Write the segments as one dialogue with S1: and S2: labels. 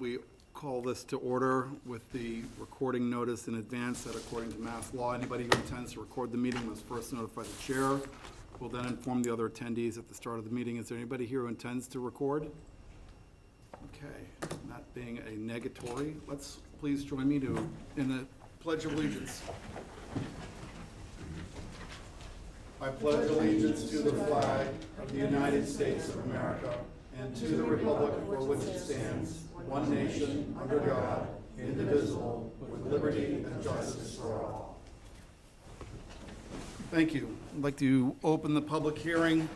S1: We call this to order with the recording notice in advance that according to Mass law, anybody who intends to record the meeting must first notify the chair. We'll then inform the other attendees at the start of the meeting. Is there anybody here who intends to record? Okay, that being a negatory, let's please join me in the Pledge of Allegiance. I pledge allegiance to the flag of the United States of America and to the republic for which it stands, one nation, under God, indivisible, with liberty and justice for all. Thank you. I'd like to open the public hearing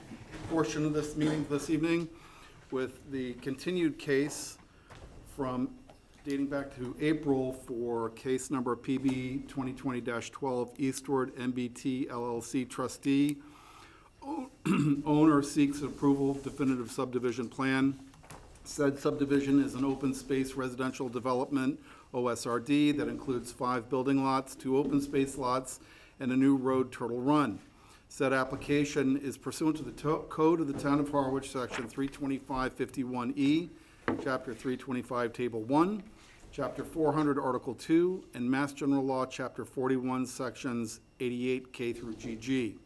S1: portion of this meeting this evening with the continued case from dating back to April for case number PB 2020-12 Eastward MBT LLC trustee. Owner seeks approval of definitive subdivision plan. Said subdivision is an open space residential development, OSRD, that includes 5 building lots, 2 open space lots, and a new road, Turtle Run. Said application is pursuant to the code of the town of Harwich, section 32551E, chapter 325, table 1, chapter 400, article 2, and Mass General Law, chapter 41, sections 88K through GG.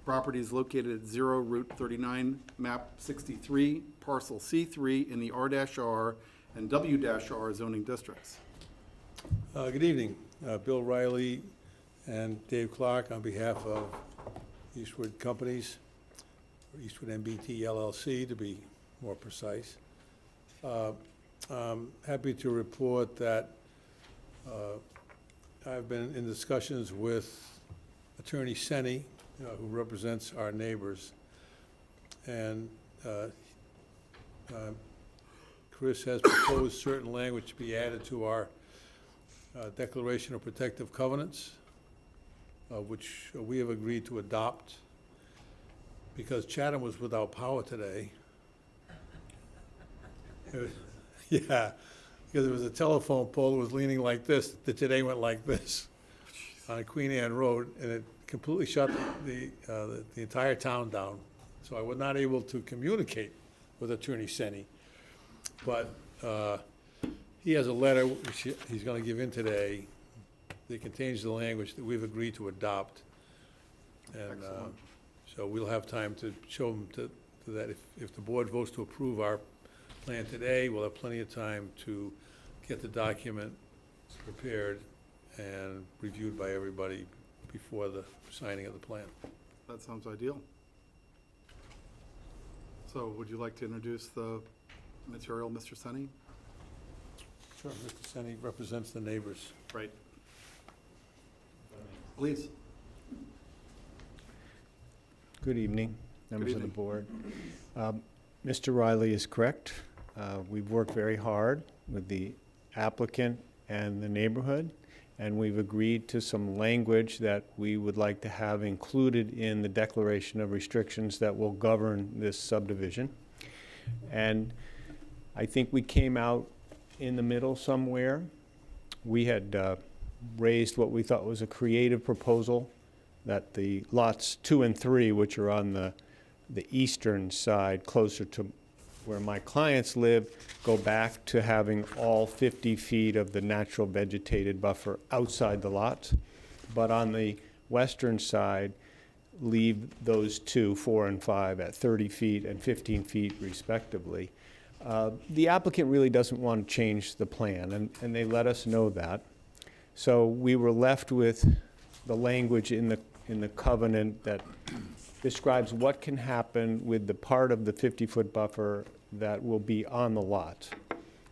S1: Property is located at 0 Route 39, map 63, parcel C3 in the R-R and W-R zoning districts.
S2: Good evening. Bill Riley and Dave Clark on behalf of Eastwood Companies, or Eastwood MBT LLC to be more precise. I'm happy to report that I've been in discussions with Attorney Senni, who represents our neighbors, and Chris has proposed certain language to be added to our Declaration of Protective Covenants, which we have agreed to adopt because Chatham was without power today. Yeah, because there was a telephone pole that was leaning like this, that today went like this on Queen Anne Road, and it completely shut the entire town down. So I was not able to communicate with Attorney Senni. But he has a letter which he's going to give in today that contains the language that we've agreed to adopt. And so we'll have time to show him to that. If the board votes to approve our plan today, we'll have plenty of time to get the document prepared and reviewed by everybody before the signing of the plan.
S1: That sounds ideal. So would you like to introduce the material, Mr. Senni?
S2: Sure. Mr. Senni represents the neighbors.
S1: Right. Please.
S3: Good evening, members of the
S1: evening.
S3: board. Mr. Riley is correct. We've worked very hard with the applicant and the neighborhood, and we've agreed to some language that we would like to have included in the declaration of restrictions that will govern this subdivision. And I think we came out in the middle somewhere. We had raised what we thought was a creative proposal, that the lots 2 and 3, which are on the eastern side, closer to where my clients live, go back to having all 50 feet of the natural vegetated buffer outside the lots. But on the western side, leave those 2, 4 and 5, at 30 feet and 15 feet respectively. The applicant really doesn't want to change the plan, and they let us know that. So we were left with the language in the covenant that describes what can happen with the part of the 50-foot buffer that will be on the lot.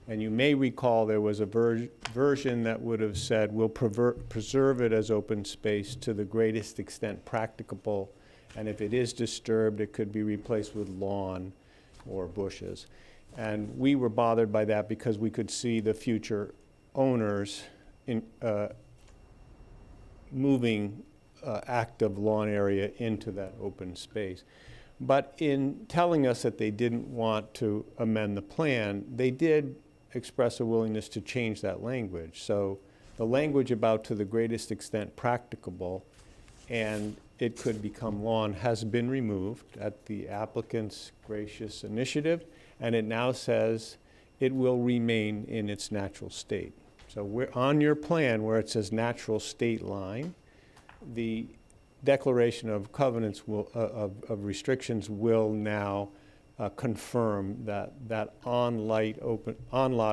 S3: And you may recall there was a version that would have said, we'll preserve it as open space to the greatest extent practicable, and if it is disturbed, it could be replaced with lawn or bushes. And we were bothered by that because we could see the future owners moving active lawn area into that open space. But in telling us that they didn't want to amend the plan, they did express a willingness to change that language. So the language about to the greatest extent practicable and it could become lawn has been removed at the applicant's gracious initiative, and it now says it will remain in its natural state. So we're on your plan where it says natural state line, the declaration of covenants will, of restrictions will now confirm that that on-lot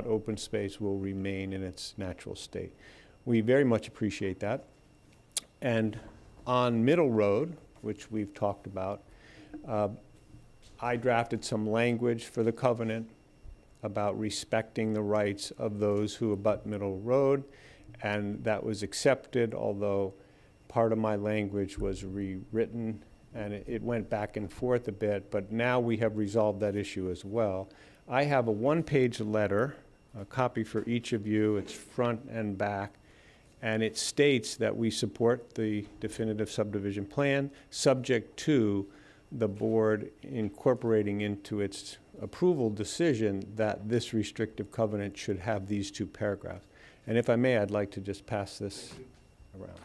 S3: open space will remain in its natural state. We very much appreciate that. And on Middle Road, which we've talked about, I drafted some language for the covenant about respecting the rights of those who abut Middle Road, and that was accepted, although part of my language was rewritten, and it went back and forth a bit, but now we have resolved that issue as well. I have a one-page letter, a copy for each of you, it's front and back, and it states that we support the definitive subdivision plan, subject to the board incorporating into its approval decision that this restrictive covenant should have these two paragraphs. And if I may, I'd like to just pass this around.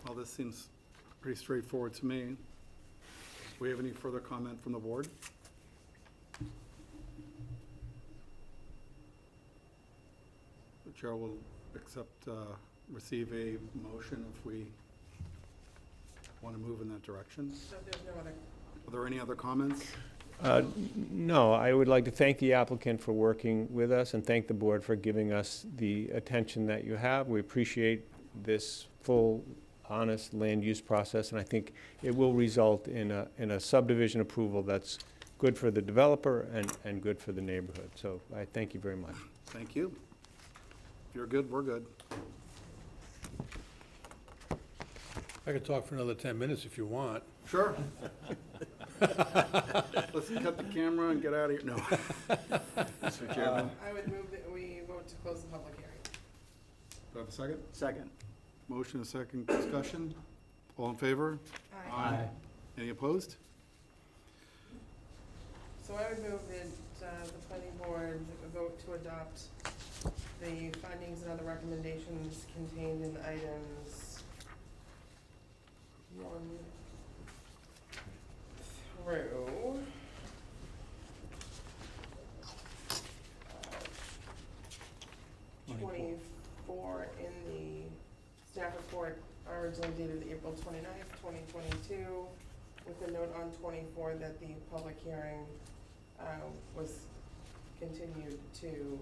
S1: Well, this seems pretty straightforward to me. Do we have any further comment from the board? The chair will receive a motion if we want to move in that direction.
S4: So there's no other,
S1: Are there any other comments?
S3: No, I would like to thank the applicant for working with us and thank the board for giving us the attention that you have. We appreciate this full, honest land use process, and I think it will result in a subdivision approval that's good for the developer and good for the neighborhood. So I thank you very much.
S1: Thank you. If you're good, we're good.
S2: I could talk for another 10 minutes if you want.
S1: Sure. Let's cut the camera and get out of here. No. Mr. Chairman,
S4: I would move that we vote to close the public hearing.
S1: do I have a second?
S5: Second.
S1: Motion, a second, discussion. All in favor? Any opposed?
S4: So I would move that the planning board vote to adopt the findings and other recommendations contained in items 1 through 24 in the staff report originally dated April 29th, 2022, with a note on 24 that the public hearing was continued to June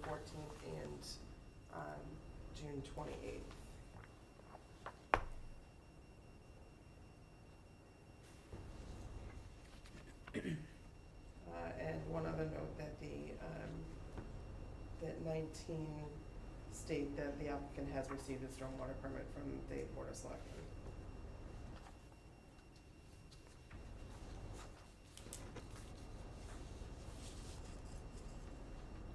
S4: 14th and June 28th. And one other note that that 19 state that the applicant has received a stormwater permit from the Board of Selectmen.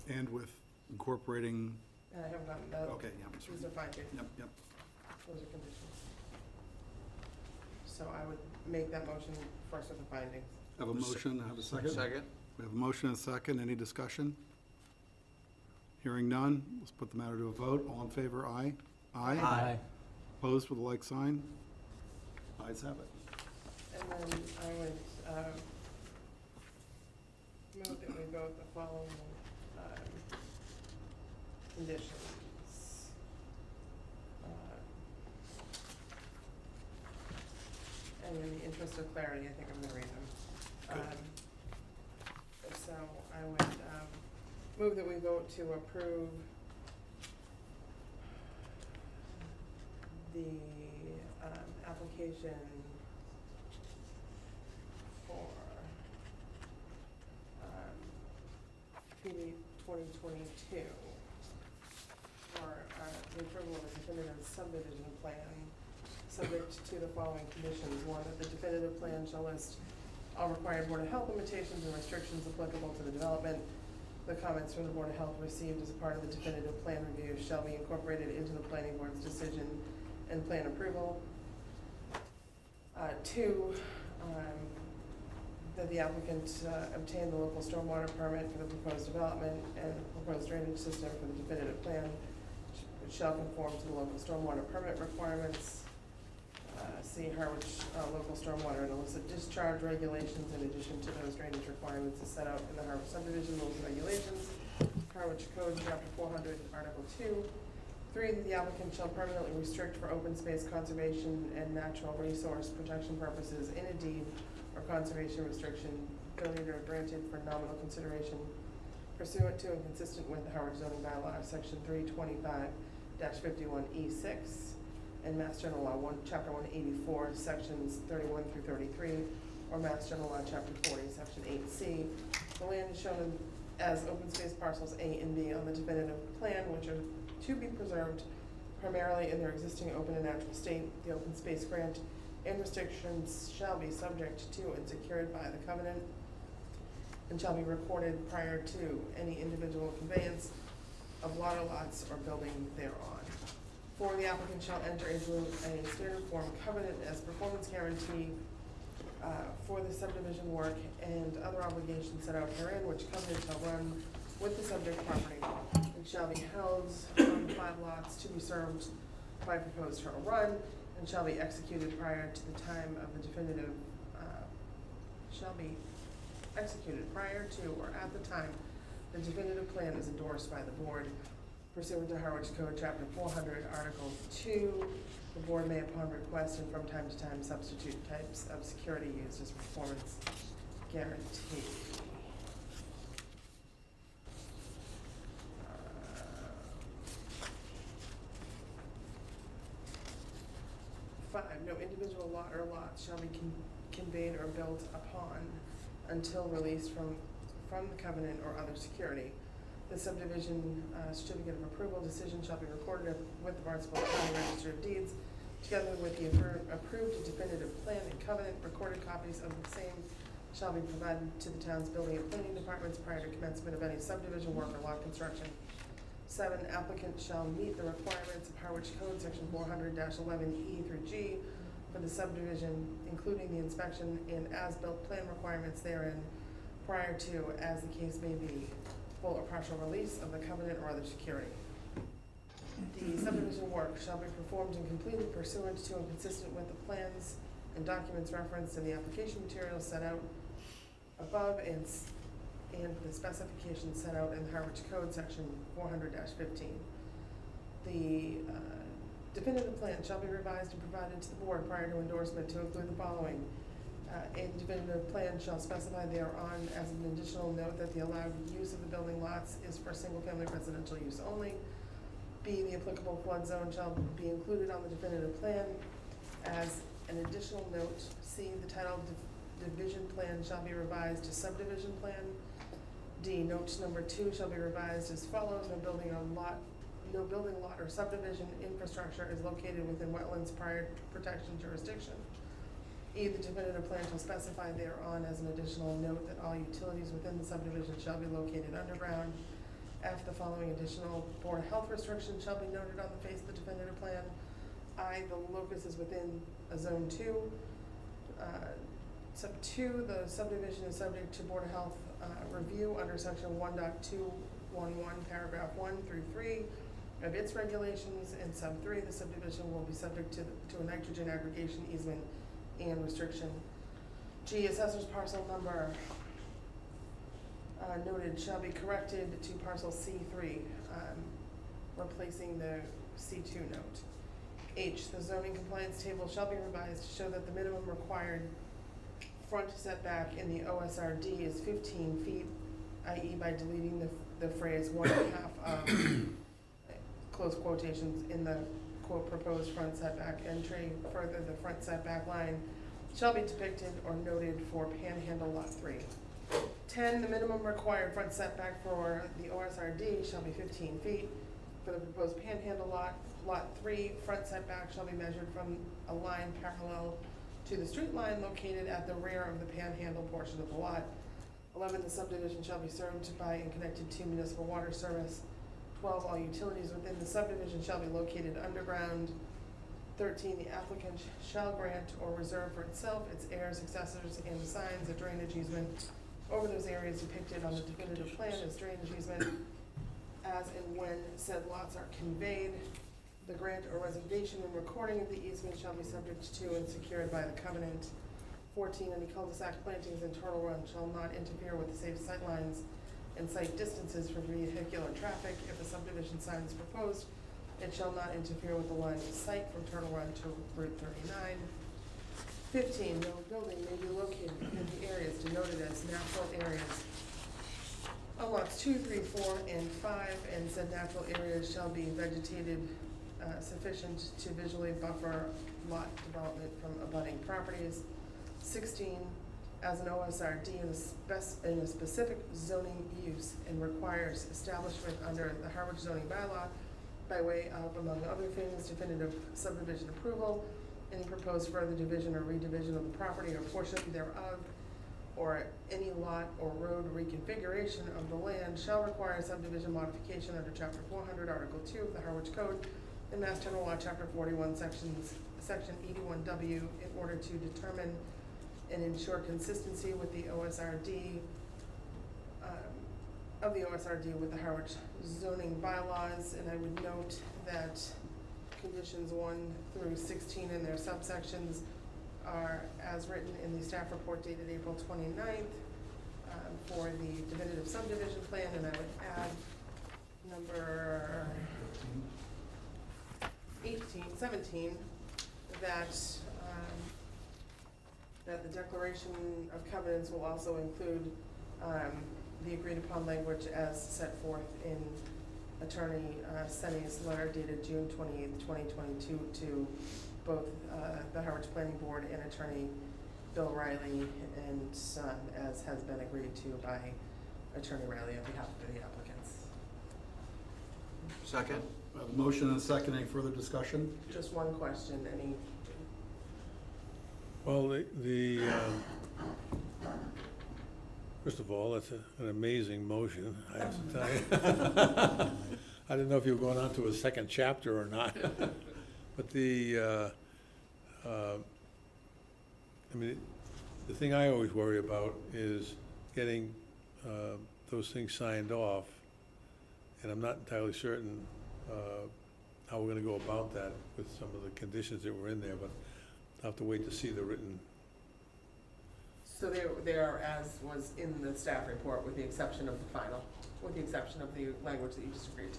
S1: And with incorporating,
S4: And I haven't gotten that.
S1: okay, yeah, I'm sorry.
S4: These are findings.
S1: Yep, yep.
S4: Those are conditions. So I would make that motion first with the findings.
S1: Have a motion, have a second?
S5: Second.
S1: We have a motion and a second. Any discussion? Hearing none, let's put the matter to a vote. All in favor, aye?
S5: Aye.
S1: Opposed with a like sign? Ayes have it.
S4: And then I would move that we vote the following conditions. And in the interest of clarity, I think I'm gonna read them. So I would move that we vote to approve the, application for, PB 2022 for, the approval of a definitive subdivision plan, subject to the following conditions. One, that the definitive plan shall list all required Board of Health limitations and restrictions applicable to the development. The comments from the Board of Health received as a part of the definitive plan review shall be incorporated into the planning board's decision and plan approval. Two, that the applicant obtain the local stormwater permit for the proposed development and proposed drainage system for the definitive plan, which shall conform to the local stormwater permit requirements. See Harwich local stormwater and illicit discharge regulations in addition to those drainage requirements as set out in the Harwich subdivision rules and regulations, Harwich Code, Chapter 400, Article 2. 3, that the applicant shall permanently restrict for open space conservation and natural resource protection purposes in a deed or conservation restriction donated or granted for nominal consideration pursuant to and consistent with the Harwich zoning bylaw, Section 325-51E6. And Mass General Law Chapter 184, Sections 31 through 33, or Mass General Law Chapter 40, Section 8C. The land is shown as open space parcels A and B on the definitive plan, which are to be preserved primarily in their existing open and natural state. The open space grant and restrictions shall be subject to and secured by the covenant and shall be recorded prior to any individual conveyance of lot or lots or building thereon. 4, the applicant shall enter into a standard form covenant as performance guarantee for the subdivision work and other obligations set out herein, which covenant shall run with the subject property and shall be held on 5 lots to be served by proposed terminal run and shall be executed prior to the time of the definitive, shall be executed prior to or at the time the definitive plan is endorsed by the board. Pursuant to Harwich Code, Chapter 400, Article 2, the board may, upon request and from time to time, substitute types of security used as performance guarantee. 5, no individual lot or lots shall be conveyed or built upon until released from the covenant or other security. The subdivision certificate of approval decision shall be recorded with the Barnstable County Register of Deeds, together with the approved definitive plan and covenant. Recorded copies of the same shall be provided to the town's building and planning departments prior to commencement of any subdivision work or lot construction. 7, applicant shall meet the requirements of Harwich Code, Section 400-11E through G for the subdivision, including the inspection and as-built plan requirements therein prior to, as the case may be, full or partial release of the covenant or other security. The subdivision work shall be performed and completed pursuant to and consistent with the plans and documents referenced in the application materials set out above and the specifications set out in the Harwich Code, Section 400-15. The definitive plan shall be revised and provided to the board prior to endorsement to include the following. A definitive plan shall specify thereon as an additional note that the allowed use of the building lots is for single-family residential use only. B, the applicable flood zone shall be included on the definitive plan as an additional note. C, the title division plan shall be revised to subdivision plan. D, note number 2 shall be revised as follows: no building lot or subdivision infrastructure is located within wetlands prior protection jurisdiction. E, the definitive plan shall specify thereon as an additional note that all utilities within the subdivision shall be located underground. F, the following additional Board of Health restrictions shall be noted on the face of the definitive plan. I, the locus is within a zone 2. Sub 2, the subdivision is subject to Board of Health review under section 1.211, paragraph 1 through 3 of its regulations. And sub 3, the subdivision will be subject to a nitrogen aggregation easement and restriction. G, assessor's parcel number noted shall be corrected to parcel C3, replacing the C2 note. H, the zoning compliance table shall be revised to show that the minimum required front setback in the OSRD is 15 feet, i.e. by deleting the phrase 1.5 of close quotations in the quote, proposed front setback entry. Further, the front setback line shall be depicted or noted for Panhandle Lot 3. 10, the minimum required front setback for the OSRD shall be 15 feet. For the proposed Panhandle Lot, Lot 3, front setback shall be measured from a line parallel to the street line located at the rear of the Panhandle portion of the lot. 11, the subdivision shall be served by and connected to municipal water service. 12, all utilities within the subdivision shall be located underground. 13, the applicant shall grant or reserve for itself, its heirs, successors, and assigns a drainage easement over those areas depicted on the definitive plan as drainage easement as and when said lots are conveyed. The grant or reservation and recording of the easement shall be subject to and secured by the covenant. 14, any cul-de-sac plantings in Turtle Run shall not interfere with the safe sightlines and site distances for vehicular traffic. If a subdivision sign is proposed, it shall not interfere with the line of sight from Turtle Run to Route 39. 15, no building may be located in the areas denoted as natural areas on lots 2, 3, 4, and 5, and said natural areas shall be vegetated sufficient to visually buffer lot development from abutting properties. 16, as an OSRD in a specific zoning use and requires establishment under the Harwich zoning bylaw by way of, among other things, definitive subdivision approval, any proposed further division or redivision of the property or portion thereof, or any lot or road reconfiguration of the land shall require subdivision modification under Chapter 400, Article 2 of the Harwich Code and Mass General Law, Chapter 41, Section 81W, in order to determine and ensure consistency with the OSRD, of the OSRD with the Harwich zoning bylaws. And I would note that conditions 1 through 16 in their subsections are as written in the staff report dated April 29th for the definitive subdivision plan, and I would add number 17, that that the declaration of covenants will also include the agreed upon language as set forth in Attorney Senni's letter dated June 28th, 2022 to both the Harwich Planning Board and Attorney Bill Riley and Son, as has been agreed to by Attorney Riley on behalf of the applicants.
S1: Second. We have a motion and a second. Any further discussion?
S4: Just one question, any?
S2: Well, first of all, that's an amazing motion, I have to tell you. I didn't know if you were going on to a second chapter or not. But I mean, the thing I always worry about is getting those things signed off, and I'm not entirely certain how we're gonna go about that with some of the conditions that were in there, but I'll have to wait to see the written.
S4: So they are as was in the staff report, with the exception of the final, with the exception of the language that you just agreed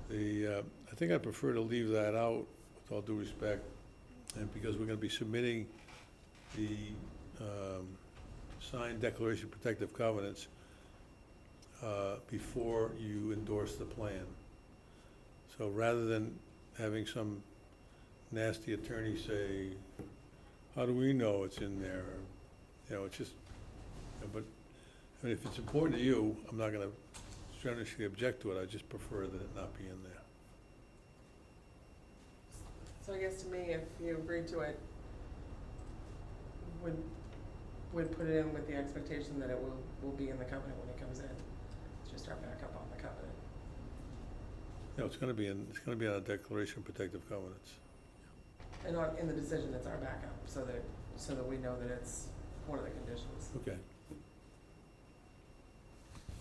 S4: to.
S2: I think I'd prefer to leave that out, with all due respect, and because we're gonna be submitting the signed declaration of protective covenants before you endorse the plan. So rather than having some nasty attorney say, how do we know it's in there? You know, it's just, but, I mean, if it's important to you, I'm not gonna strenuously object to it, I just prefer that it not be in there.
S4: So I guess to me, if you agreed to it, would put it in with the expectation that it will be in the covenant when it comes in. It's just our backup on the covenant.
S2: No, it's gonna be on a declaration of protective covenants.
S4: And in the decision, it's our backup, so that we know that it's one of the conditions.
S2: Okay.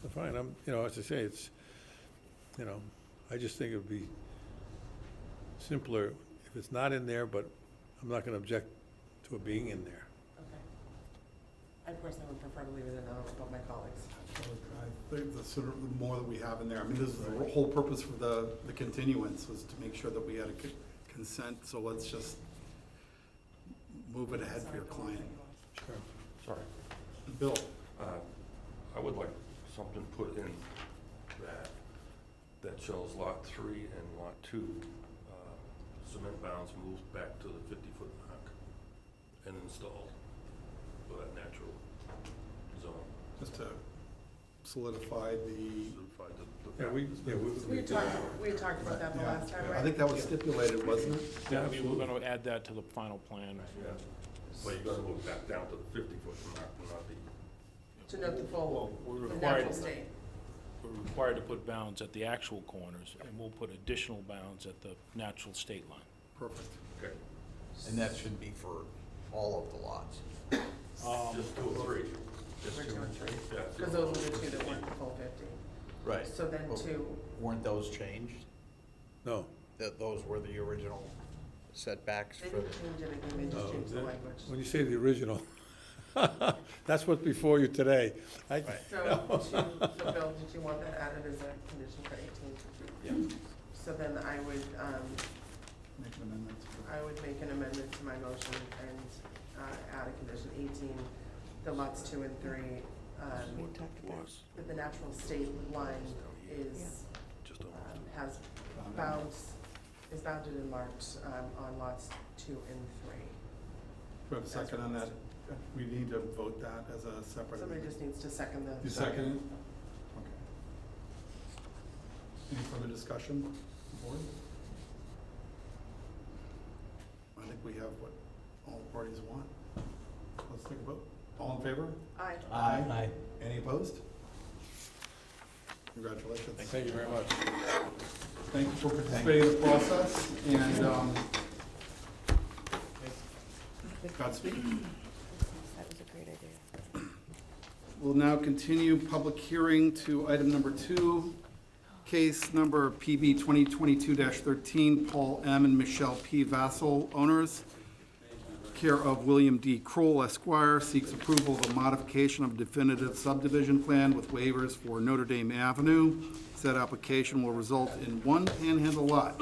S2: Well, fine, as I say, it's, I just think it would be simpler if it's not in there, but I'm not gonna object to it being in there.
S4: Okay. I personally would prefer to leave it in, I don't know about my colleagues.
S1: I think the sooner, the more that we have in there, I mean, this is the whole purpose for the continuance, was to make sure that we had a consent, so let's just move it ahead for your client.
S2: Sure.
S5: Sorry.
S1: Bill?
S5: I would like something put in that shows lot 3 and lot 2 cement bounds moved back to the 50-foot mark and installed for that natural zone.
S1: Just to solidify the,
S5: Certified the
S4: We had talked about that the last time, right?
S1: I think that was stipulated, wasn't it?
S6: Yeah, we're gonna add that to the final plan.
S5: Yeah. Well, you're gonna move back down to the 50-foot mark, not the,
S4: To note the full,
S6: Well, we're
S4: the
S6: required,
S4: natural state.
S6: we're required to put bounds at the actual corners, and we'll put additional bounds at the natural state line.
S1: Perfect.
S5: okay,
S7: And that should be for all of the lots.
S5: just 2 or 3. Just
S4: For
S5: 2
S4: 2 and 3.
S5: Yeah.
S4: Because those were the two that weren't the full 50.
S7: Right.
S4: So then
S7: But
S4: 2,
S7: Weren't those changed?
S2: No.
S7: That those were the original setbacks
S4: they
S7: for
S4: didn't
S7: the,
S4: change anything, they just changed the language.
S2: When you say the original, that's what's before you today.
S4: So, so Bill, did you want that added as a condition for 18?
S7: Yeah.
S4: So then I would,
S1: Make an amendment.
S4: I would make an amendment to my motion and add a condition 18, the lots 2 and 3, that the natural state line is, has is bounded and marked on lots 2 and 3.
S1: Do we have a second on that? We need to vote that as a separate.
S4: Somebody just needs to second the.
S1: You second it? Okay. Any further discussion, board? I think we have what all parties want. Let's take a vote. All in favor?
S4: Aye.
S2: Aye.
S1: Any opposed? Congratulations.
S2: Thank you very much.
S1: Thank you for participating in the process, and Godspeed.
S8: That was a great idea.
S1: We'll now continue public hearing to item number 2, case number PB 2022-13, Paul M. and Michelle P. Vassal, owners, care of William D. Kroll Esquire, seeks approval of a modification of definitive subdivision plan with waivers for Notre Dame Avenue. Said application will result in one panhandle lot.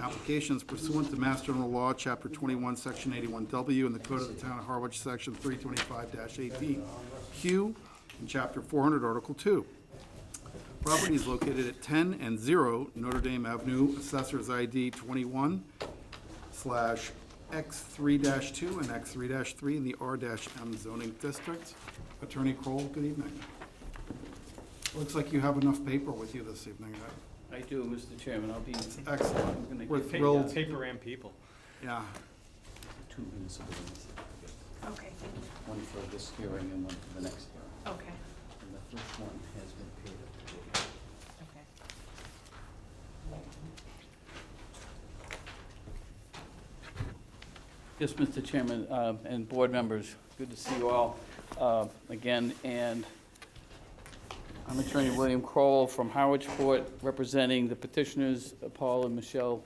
S1: Application is pursuant to Mass General Law, Chapter 21, Section 81W, and the Code of the Town of Harwich, Section 325-18Q, and Chapter 400, Article 2. Property is located at 10 and 0 Notre Dame Avenue, Assessor's ID 21/X3-2 and X3-3 in the R-M zoning district. Attorney Kroll, good evening. Looks like you have enough paper with you this evening.
S9: I do, Mr. Chairman, I'll be.
S1: Excellent.
S9: I'm gonna
S1: We're
S9: give
S1: thrilled.
S10: Paper and people.
S1: Yeah.
S9: 2 municipal ones.
S8: Okay, thank you.
S9: One for this hearing and one for the next hearing.
S8: Okay,
S9: And the first one has been paid up to date.
S8: okay.
S9: Yes, Mr. Chairman, and board members, good to see you all again. And I'm Attorney William Kroll from Harwich Court, representing the petitioners, Paul and Michelle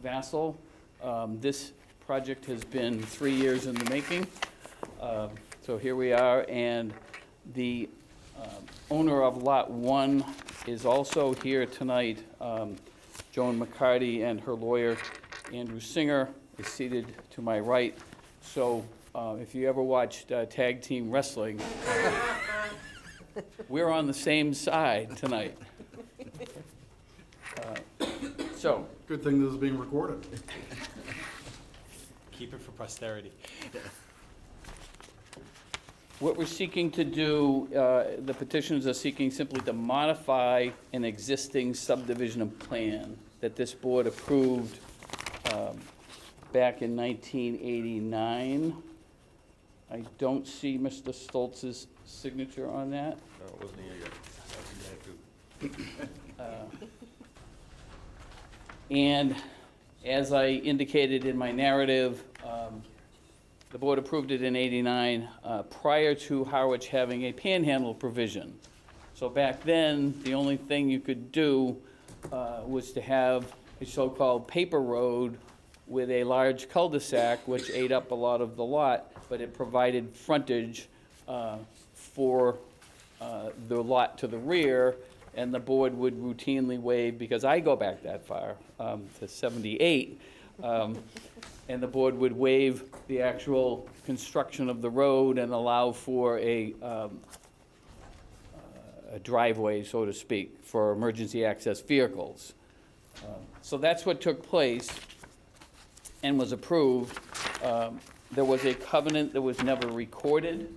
S9: Vassal. This project has been 3 years in the making. So here we are, and the owner of Lot 1 is also here tonight. Joan McCarty and her lawyer, Andrew Singer, is seated to my right. So if you ever watched tag team wrestling, we're on the same side tonight. So,
S1: Good thing this is being recorded.
S10: Keep it for posterity.
S9: what we're seeking to do, the petitioners are seeking simply to modify an existing subdivision plan that this board approved back in 1989. I don't see Mr. Stoltz's signature on that.
S5: no, it wasn't here yet.
S9: And as I indicated in my narrative, the board approved it in '89 prior to Harwich having a panhandle provision. So back then, the only thing you could do was to have a so-called paper road with a large cul-de-sac, which ate up a lot of the lot, but it provided frontage for the lot to the rear, and the board would routinely waive, because I go back that far, to '78, and the board would waive the actual construction of the road and allow for a driveway, so to speak, for emergency access vehicles. So that's what took place. and was approved, there was a covenant that was never recorded,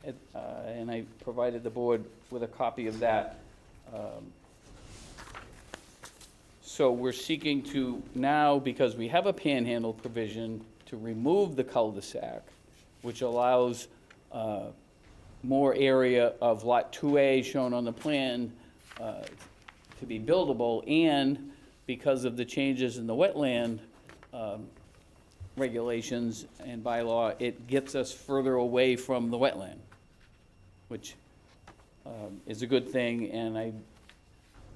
S9: and I provided the board with a copy of that. So we're seeking to now, because we have a panhandle provision, to remove the cul-de-sac, which allows more area of Lot 2A shown on the plan to be buildable, and because of the changes in the wetland regulations and bylaw, it gets us further away from the wetland, which is a good thing, and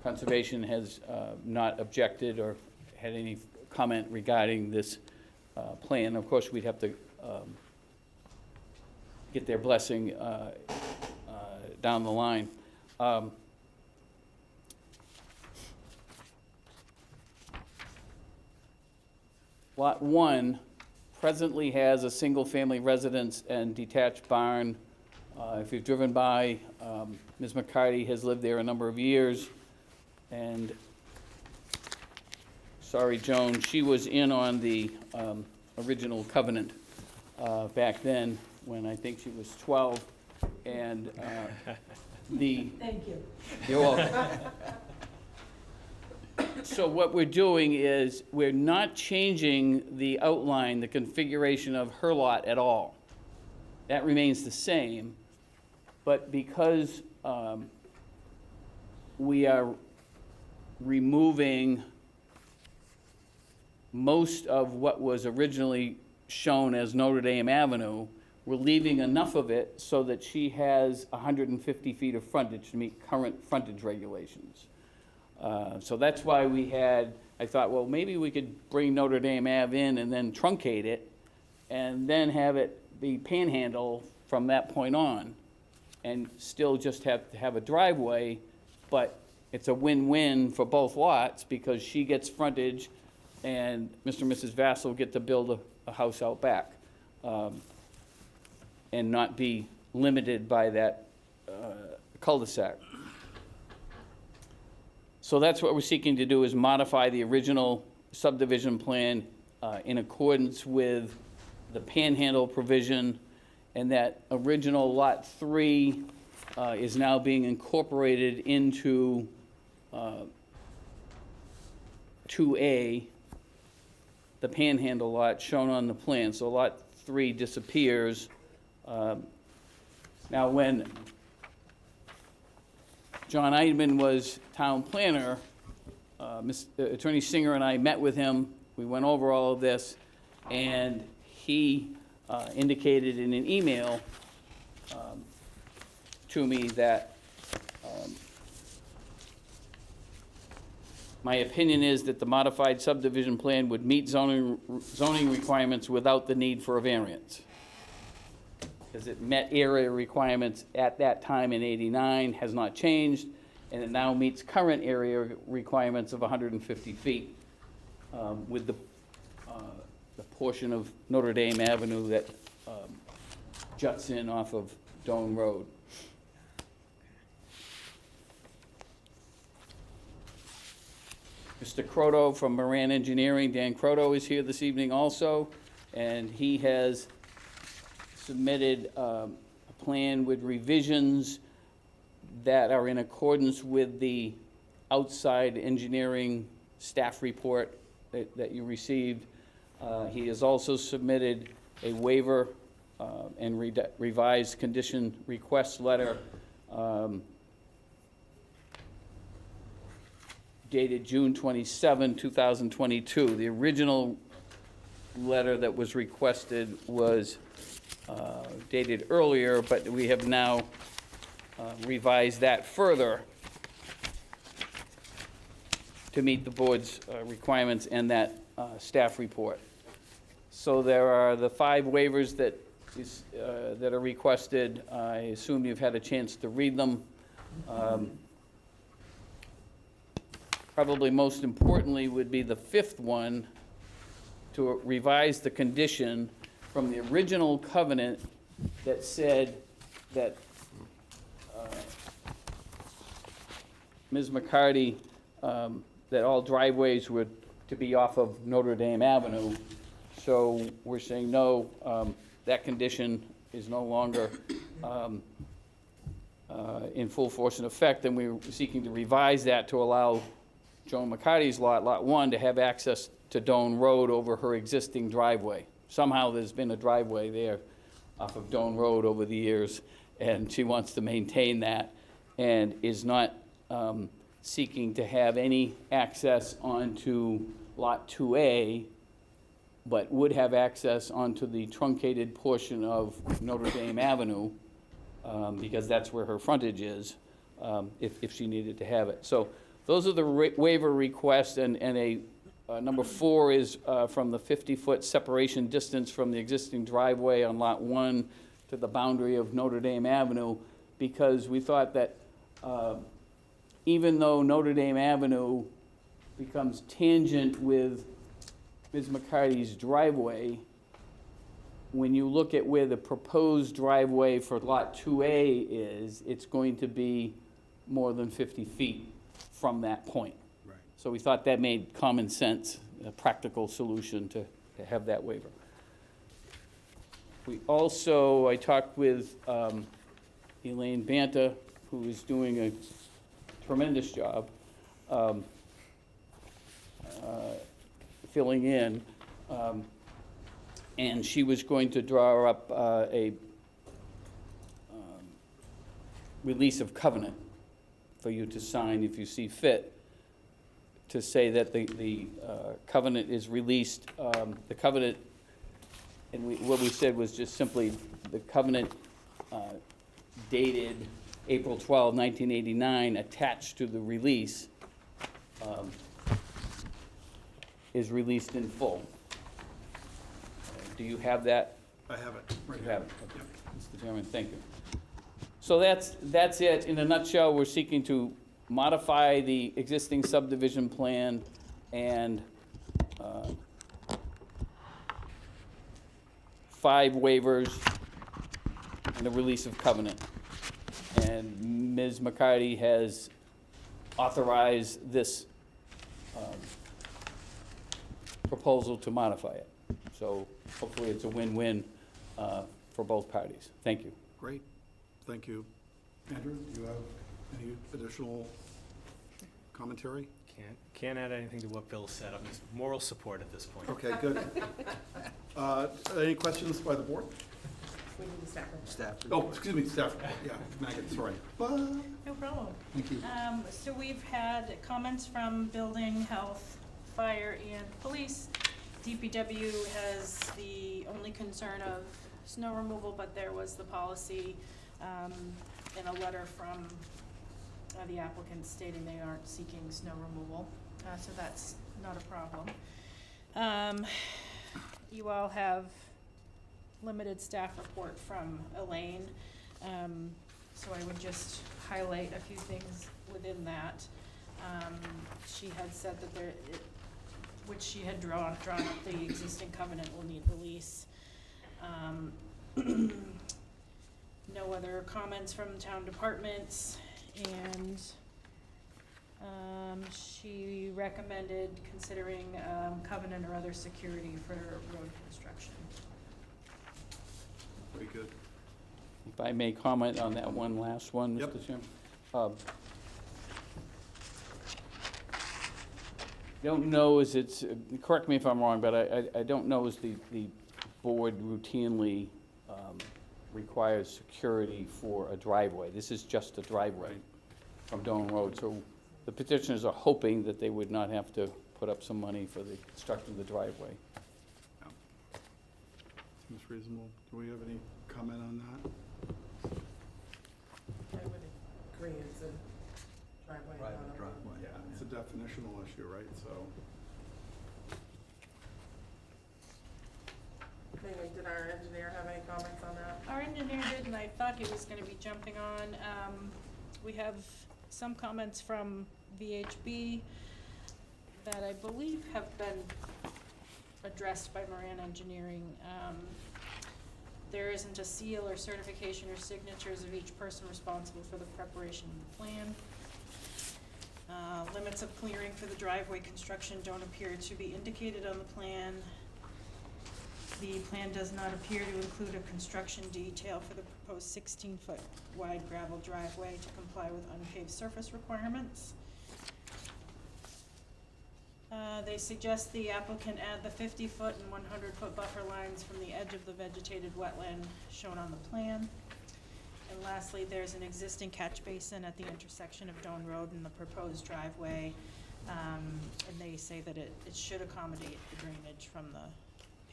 S9: Conservation has not objected or had any comment regarding this plan. Of course, we'd have to get their blessing down the line. Lot 1 presently has a single-family residence and detached barn. If you've driven by, Ms. McCarty has lived there a number of years, and, sorry, Joan, she was in on the original covenant back then, when I think she was 12, and
S8: Thank you.
S9: You're welcome. So what we're doing is, we're not changing the outline, the configuration of her lot at all. That remains the same, but because we are removing most of what was originally shown as Notre Dame Avenue, we're leaving enough of it so that she has 150 feet of frontage to meet current frontage regulations. So that's why I thought, well, maybe we could bring Notre Dame Ave in and then truncate it, and then have it be panhandle from that point on, and still just have to have a driveway, but it's a win-win for both lots, because she gets frontage, and Mr. and Mrs. Vassal get to build a house out back, and not be limited by that cul-de-sac. So that's what we're seeking to do, is modify the original subdivision plan in accordance with the panhandle provision, and that original Lot 3 is now being incorporated into 2A, the panhandle lot shown on the plan. So Lot 3 disappears. Now, when John Eidman was town planner, Attorney Singer and I met with him. We went over all of this, and he indicated in an email to me that my opinion is that the modified subdivision plan would meet zoning requirements without the need for a variance, because it met area requirements at that time in '89, has not changed, and it now meets current area requirements of 150 feet with the portion of Notre Dame Avenue that juts in off of Doan Road. Mr. Croto from Moran Engineering, Dan Croto, is here this evening also, and he has submitted a plan with revisions that are in accordance with the outside engineering staff report that you received. He has also submitted a waiver and revised condition request letter dated June 27, 2022. The original letter that was requested was dated earlier, but we have now revised that further to meet the board's requirements and that staff report. So there are the 5 waivers that are requested. I assume you've had a chance to read them. Probably most importantly would be the 5th one, to revise the condition from the original covenant that said that Ms. McCarty, that all driveways were to be off of Notre Dame Avenue. So we're saying no, that condition is no longer in full force and effect, and we're seeking to revise that to allow Joan McCarty's lot, Lot 1, to have access to Doan Road over her existing driveway. Somehow there's been a driveway there off of Doan Road over the years, and she wants to maintain that and is not seeking to have any access onto Lot 2A, but would have access onto the truncated portion of Notre Dame Avenue, because that's where her frontage is, if she needed to have it. So those are the waiver requests, and number 4 is from the 50-foot separation distance from the existing driveway on Lot 1 to the boundary of Notre Dame Avenue, because we thought that even though Notre Dame Avenue becomes tangent with Ms. McCarty's driveway, when you look at where the proposed driveway for Lot 2A is, it's going to be more than 50 feet from that point.
S1: Right.
S9: So we thought that made common sense, a practical solution to have that waiver. We also, I talked with Elaine Banta, who is doing a tremendous job filling in, and she was going to draw up a release of covenant for you to sign if you see fit, to say that the covenant is released. The covenant, and what we said was just simply the covenant dated April 12, 1989, attached to the release, is released in full. Do you have that?
S1: I have it. Right
S9: You
S1: here.
S9: have it. Okay.
S1: Yep.
S9: Mr. Chairman, thank you. So that's it. In a nutshell, we're seeking to modify the existing subdivision plan and 5 waivers and a release of covenant. And Ms. McCarty has authorized this proposal to modify it. So hopefully it's a win-win for both parties. Thank you.
S1: Great, thank you. Andrew, do you have any additional commentary?
S10: Can't add anything to what Bill said. I'm just moral support at this point.
S1: Okay, good. Any questions by the board?
S4: We need the staff report.
S7: Staff.
S1: Oh, excuse me, staff, yeah, Megan, sorry.
S11: No problem.
S1: Thank you.
S11: So we've had comments from building, health, fire, and police. DPW has the only concern of snow removal, but there was the policy in a letter from the applicant stating they aren't seeking snow removal, so that's not a problem. You all have limited staff report from Elaine, so I would just highlight a few things within that. She had said that which she had drawn up the existing covenant will need release. No other comments from town departments, and she recommended considering covenant or other security for road construction.
S1: Very good.
S9: If I may comment on that one last one,
S1: Yep.
S9: Mr. Chairman. Don't know is it's, correct me if I'm wrong, but I don't know is the board routinely requires security for a driveway. This is just a driveway from Doan Road, so the petitioners are hoping that they would not have to put up some money for the construction of the driveway.
S1: Seems reasonable. Do we have any comment on that?
S4: I would agree, it's a driveway.
S7: Private
S4: not a-
S7: driveway.
S1: Yeah, it's a definitional issue, right, so.
S4: Megan, did our engineer have any comments on that?
S11: Our engineer did, and I thought he was gonna be jumping on. We have some comments from VHB that I believe have been addressed by Moran Engineering. There isn't a seal or certification or signatures of each person responsible for the preparation of the plan. Limits of clearing for the driveway construction don't appear to be indicated on the plan. The plan does not appear to include a construction detail for the proposed 16-foot wide gravel driveway to comply with unpaved surface requirements. They suggest the applicant add the 50-foot and 100-foot buffer lines from the edge of the vegetated wetland shown on the plan. And lastly, there's an existing catch basin at the intersection of Doan Road and the proposed driveway. And they say that it should accommodate the drainage from the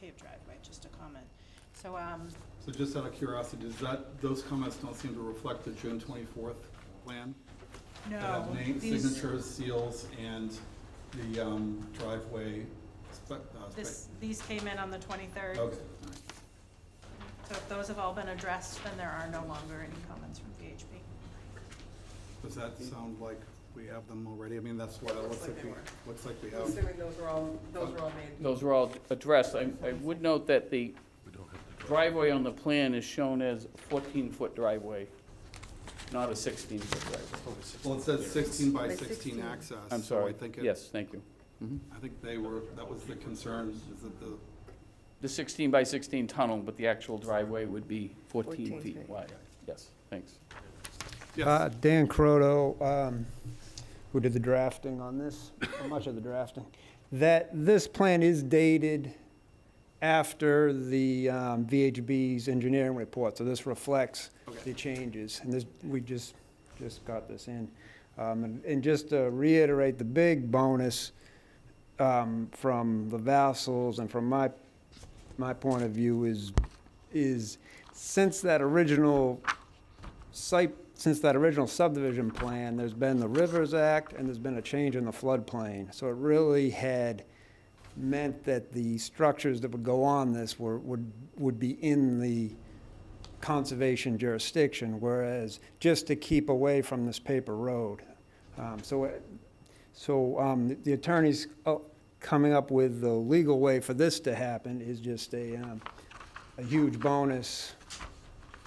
S11: paved driveway, just a comment. So,
S1: So just out of curiosity, those comments don't seem to reflect the June 24th plan? That
S11: no,
S1: have names,
S11: these,
S1: signatures, seals, and the driveway
S11: these came in on the 23rd.
S1: Okay, all right.
S11: So if those have all been addressed, then there are no longer any comments from VHP.
S1: Does that sound like we have them already? I mean, that's what it looks like. Looks like we
S4: I'm
S1: have.
S4: assuming those were all made.
S9: Those were all addressed. I would note that the
S5: We don't have to.
S9: driveway on the plan is shown as 14-foot driveway, not a 16-foot driveway.
S1: Well, it says 16 by
S4: By
S1: 16
S4: 16.
S1: access.
S9: I'm
S1: so
S9: sorry.
S1: I think it,
S9: Yes, thank you. Mhm.
S1: I think that was the concern, is that the,
S9: The 16 by 16 tunnel, but the actual driveway would be 14
S4: 14
S9: feet
S4: feet.
S9: wide. Yes, thanks.
S1: yes,
S12: Dan Croto, who did the drafting on this, or much of the drafting, that this plan is dated after the VHB's engineering report, so this reflects
S1: Okay.
S12: the changes, and this, we just got this in. And just to reiterate, the big bonus from the Vassals and from my point of view is since that original subdivision plan, there's been the Rivers Act and there's been a change in the floodplain. So it really had meant that the structures that would go on this would be in the conservation jurisdiction, whereas just to keep away from this paper road. The attorneys coming up with the legal way for this to happen is just a huge bonus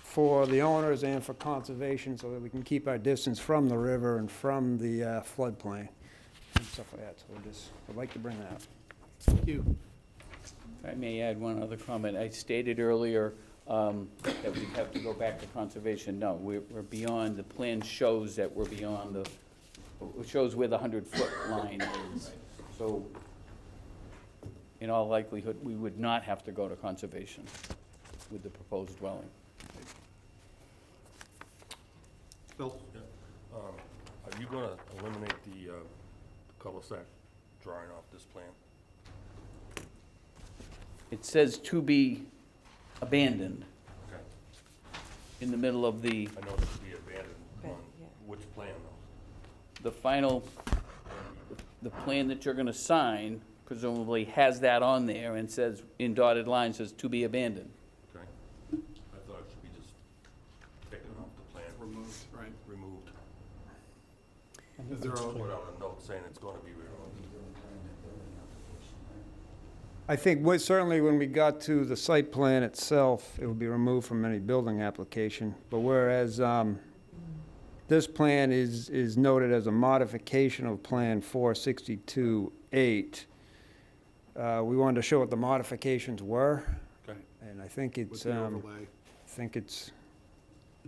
S12: for the owners and for conservation, so that we can keep our distance from the river and from the floodplain and stuff like that. So I'd like to bring that up.
S1: thank you.
S9: If I may add one other comment. I stated earlier that we have to go back to conservation. No, we're beyond, the plan shows that we're beyond it shows where the 100-foot line is. So in all likelihood, we would not have to go to conservation with the proposed dwelling.
S1: Bill?
S5: Yeah. Are you gonna eliminate the cul-de-sac drawing off this plan?
S9: It says to be abandoned
S5: Okay.
S9: in the middle of the
S5: I know it should be abandoned on
S4: Yeah.
S5: which plan though?
S9: the final, the plan that you're gonna sign presumably has that on there and says, in dotted lines, says to be abandoned.
S5: Okay. I thought it should be just taken off the plan,
S1: Removed, right.
S5: removed.
S1: Is there
S5: Put
S1: a,
S5: out a note saying it's gonna be removed.
S12: I think certainly when we got to the site plan itself, it would be removed from any building application. But whereas this plan is noted as a modification of Plan 462-8, we wanted to show what the modifications were.
S1: Okay.
S12: And I think
S1: with
S12: it's,
S1: the overlay?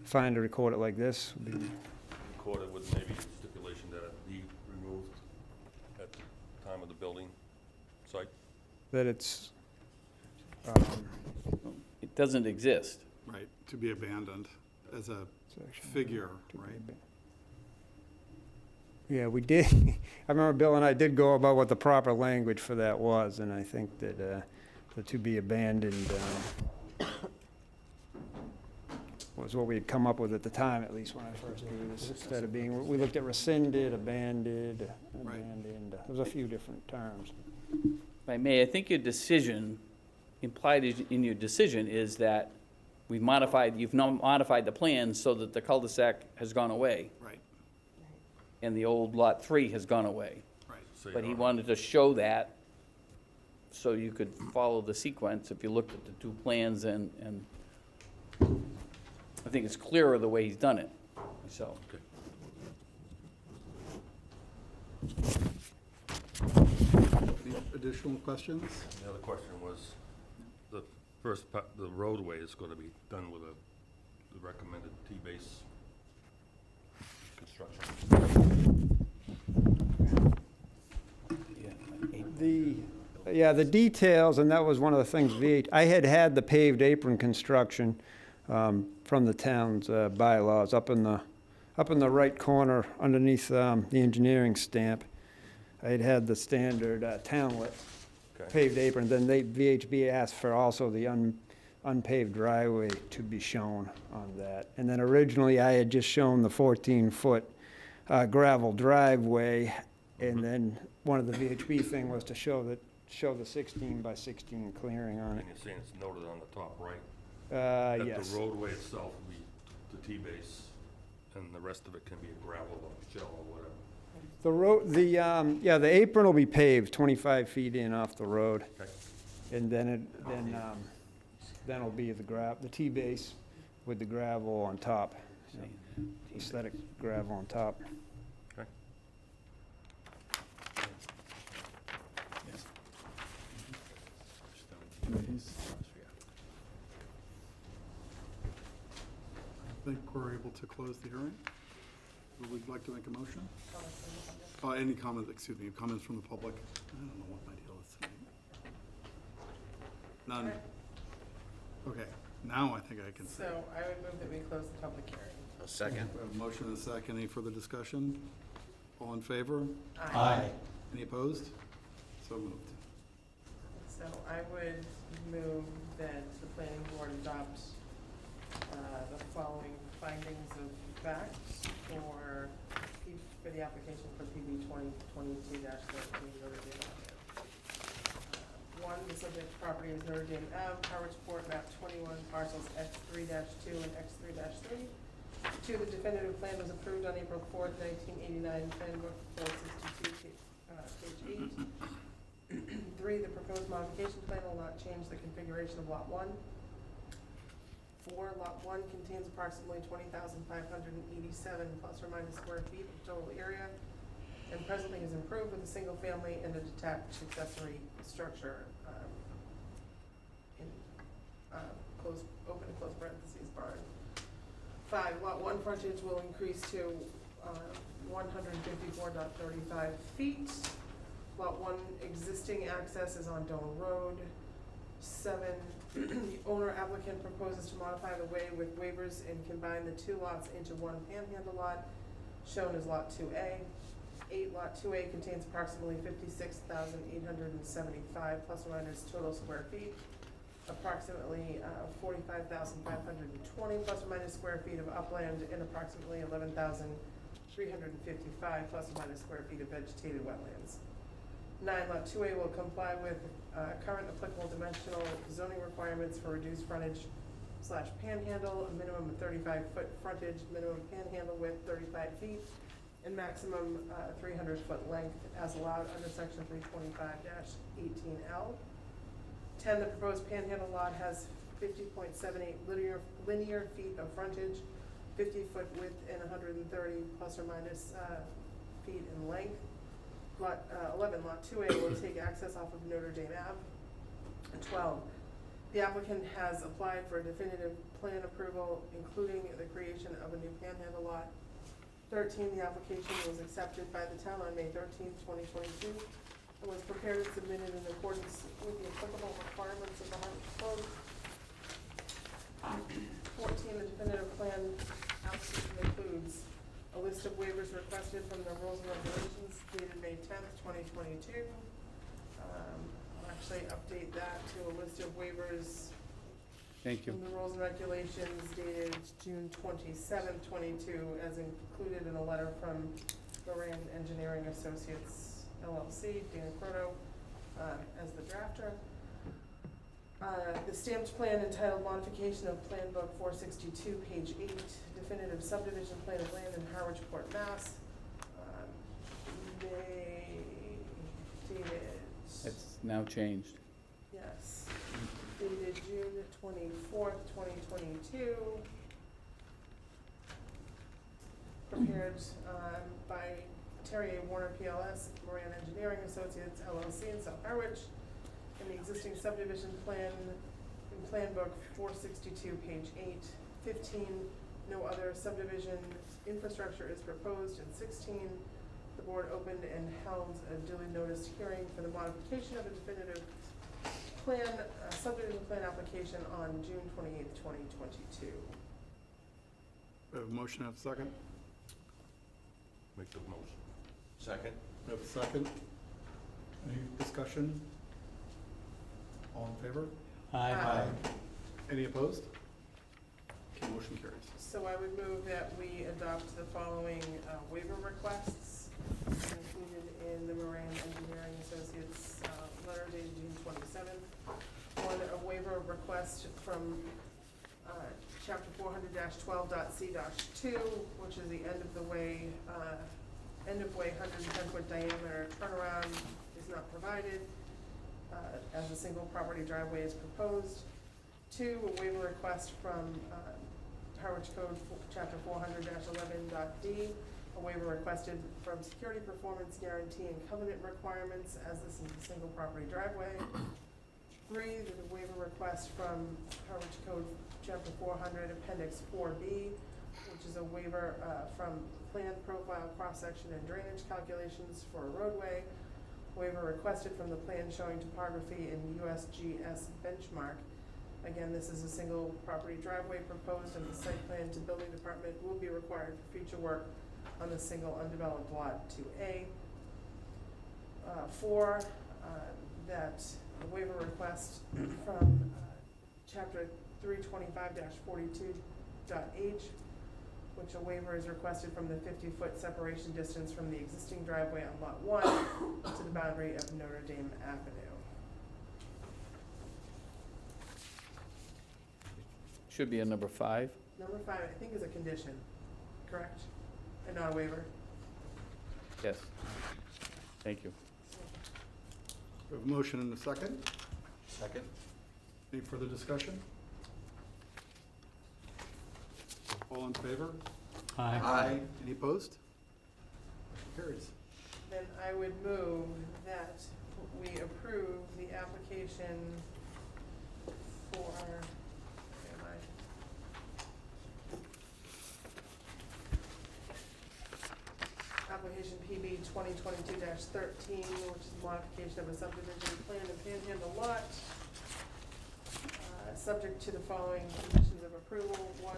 S12: fine to record it like this.
S5: Recorded with maybe stipulation that it be removed at the time of the building site.
S12: That it's,
S9: It doesn't exist.
S1: Right, to be abandoned as a
S12: section.
S1: figure, right?
S12: Yeah, we did. I remember Bill and I did go about what the proper language for that was, and I think that the to be abandoned was what we had come up with at the time, at least when I first drew this. Instead of being, we looked at rescinded, abandoned,
S1: Right.
S12: there's a few different terms.
S9: If I may, I think your decision, implied in your decision is that you've now modified the plan so that the cul-de-sac has gone away
S1: Right,
S9: and the old Lot 3 has gone away.
S1: right.
S5: So
S9: But he
S5: you're-
S9: wanted to show that so you could follow the sequence if you looked at the two plans and I think it's clearer the way he's done it, so.
S5: Okay.
S1: Any additional questions?
S5: The other question was, the First part, the roadway is gonna be done with the recommended T-base construction.
S12: The details, and that was one of the things, I had the paved apron construction from the town's bylaws up in the right corner underneath the engineering stamp. I had the standard townlet
S5: Okay.
S12: paved apron, then VHB asked for also the unpaved driveway to be shown on that. And then originally, I had just shown the 14-foot gravel driveway, and then one of the VHB thing was to show the 16 by 16 clearing on
S5: And
S12: it.
S5: you're saying it's noted on the top right? That
S12: Yes.
S5: the roadway itself will be the T-base, and the rest of it can be a gravel or shell or whatever.
S12: The apron will be paved 25 feet in off the road.
S5: Okay.
S12: And then it'll be the T-base with the gravel on top, aesthetic gravel on top.
S5: Okay.
S1: I think we're able to close the hearing. Would we like to make a motion? Any comments, excuse me, comments from the public? I don't know what my deal is tonight. None? Okay, now I think I can say.
S4: So I would move that we close the public hearing.
S7: A second.
S1: We have a motion and a second. Any further discussion? All in favor?
S4: Aye.
S1: Any opposed? So moved.
S4: So I would move that the planning board adopt the following findings of fact for the application for PB 2022-13 Notre Dame Avenue. One, the subject property is Notre Dame Ave, Harwich Port, map 21, parcels X3-2 and X3-3. Two, the definitive plan was approved on April 4th, 1989, Plan Book 462, page 8. Three, the proposed modification plan will not change the configuration of Lot 1. 4, Lot 1 contains approximately 20,587 plus or minus square feet of total area, and presently is improved with a single family and a detached accessory structure, open and close parentheses, barn. 5, Lot 1 frontage will increase to 154.35 feet. Lot 1 existing access is on Dome Road. 7, the owner applicant proposes to modify the way with waivers and combine the two lots into one panhandle lot, shown as Lot 2A. 8, Lot 2A contains approximately 56,875 plus or minus total square feet, approximately 45,520 plus or minus square feet of upland, and approximately 11,355 plus or minus square feet of vegetated wetlands. 9, Lot 2A will comply with current applicable dimensional zoning requirements for reduced frontage / panhandle, a minimum of 35-foot frontage, minimum panhandle width 35 feet, and maximum 300-foot length as allowed under section 325-18L. 10, the proposed panhandle lot has 50.78 linear feet of frontage, 50-foot width, and 130 plus or minus feet in length. 11, Lot 2A will take access off of Notre Dame Ave. 12, the applicant has applied for a definitive plan approval, including the creation of a new panhandle lot. 13, the application was accepted by the town on May 13, 2022, and was prepared and submitted in accordance with the applicable requirements of the Harwich Code. 14, the definitive plan application includes a list of waivers requested from the rules and regulations dated May 10th, 2022. I'll actually update that to a list of waivers
S2: Thank you.
S4: from the rules and regulations dated June 27th, 22, as included in a letter from Moran Engineering Associates LLC, Dana Croto, as the drafter. The stamped plan entitled Modification of Plan Book 462, page 8, definitive subdivision plan of land in Harwich Port, Mass. Dated.
S9: It's now changed.
S4: Yes, dated June 24th, 2022. Prepared by Terry A. Warner, PLS, Moran Engineering Associates, LLC in South Harwich. And the existing subdivision plan In Plan Book 462, page 8. 15, no other subdivision infrastructure is proposed. And 16, the board opened and held a duly noticed hearing for the modification of a definitive plan, subdivision plan application on June 28th, 2022.
S1: We have a motion, have a second?
S5: Make the motion.
S7: Second?
S1: We have a second. Any discussion? All in favor?
S4: Aye.
S1: Any opposed? Okay, motion carries.
S4: So I would move that we adopt the following waiver requests included in the Moran Engineering Associates letter dated June 27th. One, a waiver request from chapter 400-12.c-2, which is the end of way 110-foot diameter turnaround is not provided as a single property driveway is proposed. 2, a waiver request from Harwich Code, chapter 400-11.d, a waiver requested from security performance guarantee and covenant requirements, as this is a single property driveway. 3, the waiver request from Harwich Code, chapter 400, appendix 4b, which is a waiver from plan profile, cross-section, and drainage calculations for a roadway. Waiver requested from the plan showing topography in USGS benchmark. Again, this is a single property driveway proposed, and the site plan to building department will be required for future work on the single undeveloped lot 2A. 4, that a waiver request from chapter 325-42.h, which a waiver is requested from the 50-foot separation distance from the existing driveway on lot 1 to the boundary of Notre Dame Avenue.
S9: Should be a number 5.
S4: Number 5, I think, is a condition, correct? And not a waiver?
S9: Yes. Thank you.
S1: We have a motion and a second.
S7: Second?
S1: Any further discussion? All in favor?
S7: Aye.
S1: Any opposed? Carries.
S4: Then I would move that we approve the application for, where am I? Application PB 2022-13, which is modification of a subdivision plan and panhandle lot. Subject to the following conditions of approval. 1,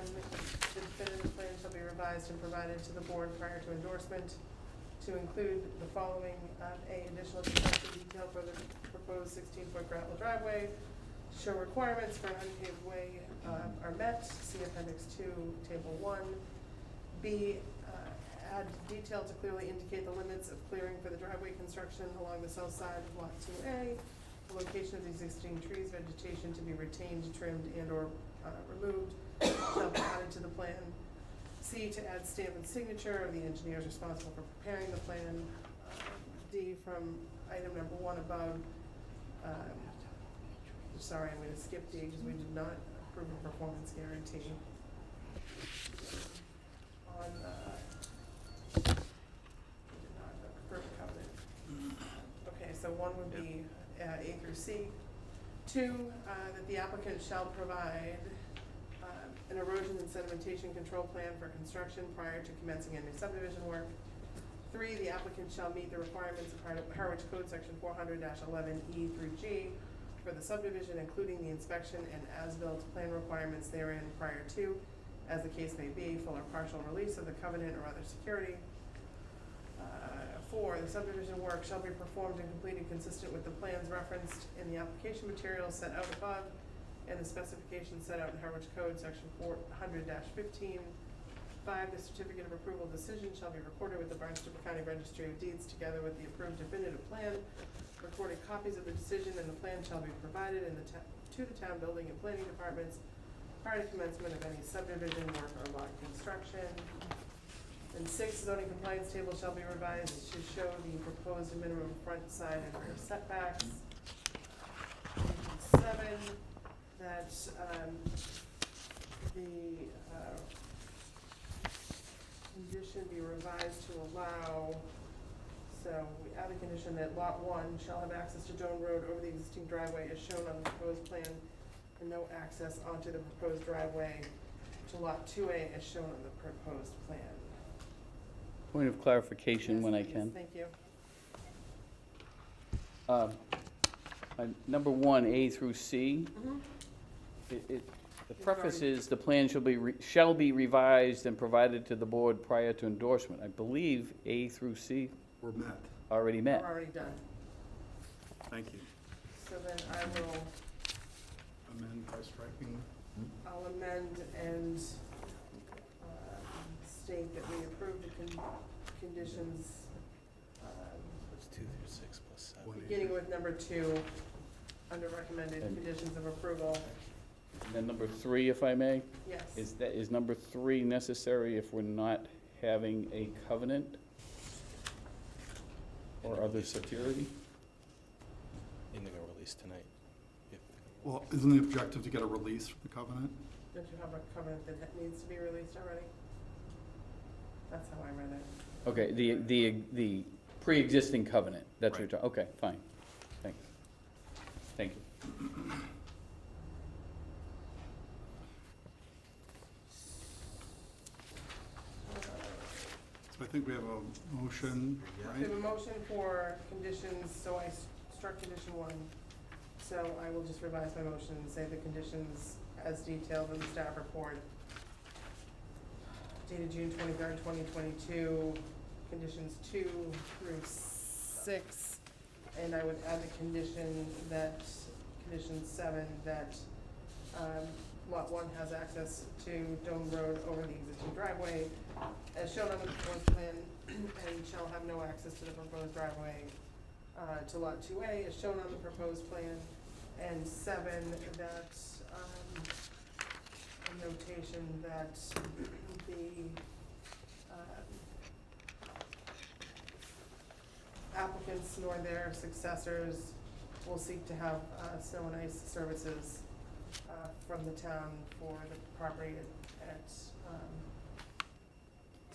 S4: the definitive plan shall be revised and provided to the board prior to endorsement to include the following: A, additional construction detail for the proposed 16-foot gravel driveway. Show requirements for an unpaved way are met. See Appendix 2, Table 1. B, add detail to clearly indicate the limits of clearing for the driveway construction along the south side of Lot 2A. The location of the existing trees, vegetation to be retained, trimmed, and/or removed shall be added to the plan. C, to add stamp and signature of the engineers responsible for preparing the plan. D, from item number 1 above. Sorry, I'm going to skip D because we did not approve a performance guarantee. On, we did not approve a covenant. Okay, so 1 would be A through C. 2, that the applicant shall provide an erosion and sedimentation control plan for construction prior to commencing any subdivision work. 3, the applicant shall meet the requirements of Harwich Code Section 400-11E through G for the subdivision, including the inspection and as-built plan requirements therein prior to, as the case may be, full or partial release of the covenant or other security. 4, the subdivision work shall be performed and completed consistent with the plans referenced in the application materials set out above and the specifications set out in Harwich Code Section 400-15. 5, the certificate of approval decision shall be recorded with the Barnstable County Registry of Deeds together with the approved definitive plan. Recorded copies of the decision and the plan shall be provided to the town building and planning departments prior to commencement of any subdivision work or lot construction. And 6, zoning compliance table shall be revised to show the proposed minimum front, side, and rear setbacks. And 7, that the condition be revised to allow, so we add a condition that lot 1 shall have access to Doan Road over the existing driveway as shown on the proposed plan and no access onto the proposed driveway to lot 2A as shown on the proposed plan.
S9: Point of clarification when I
S4: Yes, please.
S9: can.
S4: Thank you.
S9: Number 1, A through C,
S4: Mhm.
S9: the preface is, the plan shall be revised and provided to the board prior to endorsement. I believe A through C
S1: We're met.
S9: already met.
S4: We're already done.
S1: Thank you.
S4: So then I will,
S1: Amend by striking.
S4: I'll amend and state that we approve the conditions,
S10: It's 2 through 6 plus 7.
S4: beginning with number 2, under recommended
S9: And-
S4: conditions of approval.
S9: And then number 3, if I may,
S4: Yes.
S9: is number 3 necessary if we're not having a covenant or other security?
S10: And they're gonna release tonight.
S1: Well, isn't the objective to get a release from the covenant?
S4: Don't you have a covenant that needs to be released already? That's how I read it.
S9: Okay, the pre-existing covenant, that's what you're talking, okay, fine, thanks. Thank you.
S1: So I think we have a motion,
S4: We have
S1: right?
S4: a motion for conditions, so I struck condition 1. So I will just revise my motion and say the conditions as detailed in the staff report dated June 23rd, 2022, conditions 2 through 6. And I would add the condition 7, that Lot 1 has access to Dome Road over the existing driveway as shown on the proposed plan, and shall have no access to the proposed driveway to Lot 2A as shown on the proposed plan. And 7, that a notation that the applicants nor their successors will seek to have snow and ice services from the town for the property at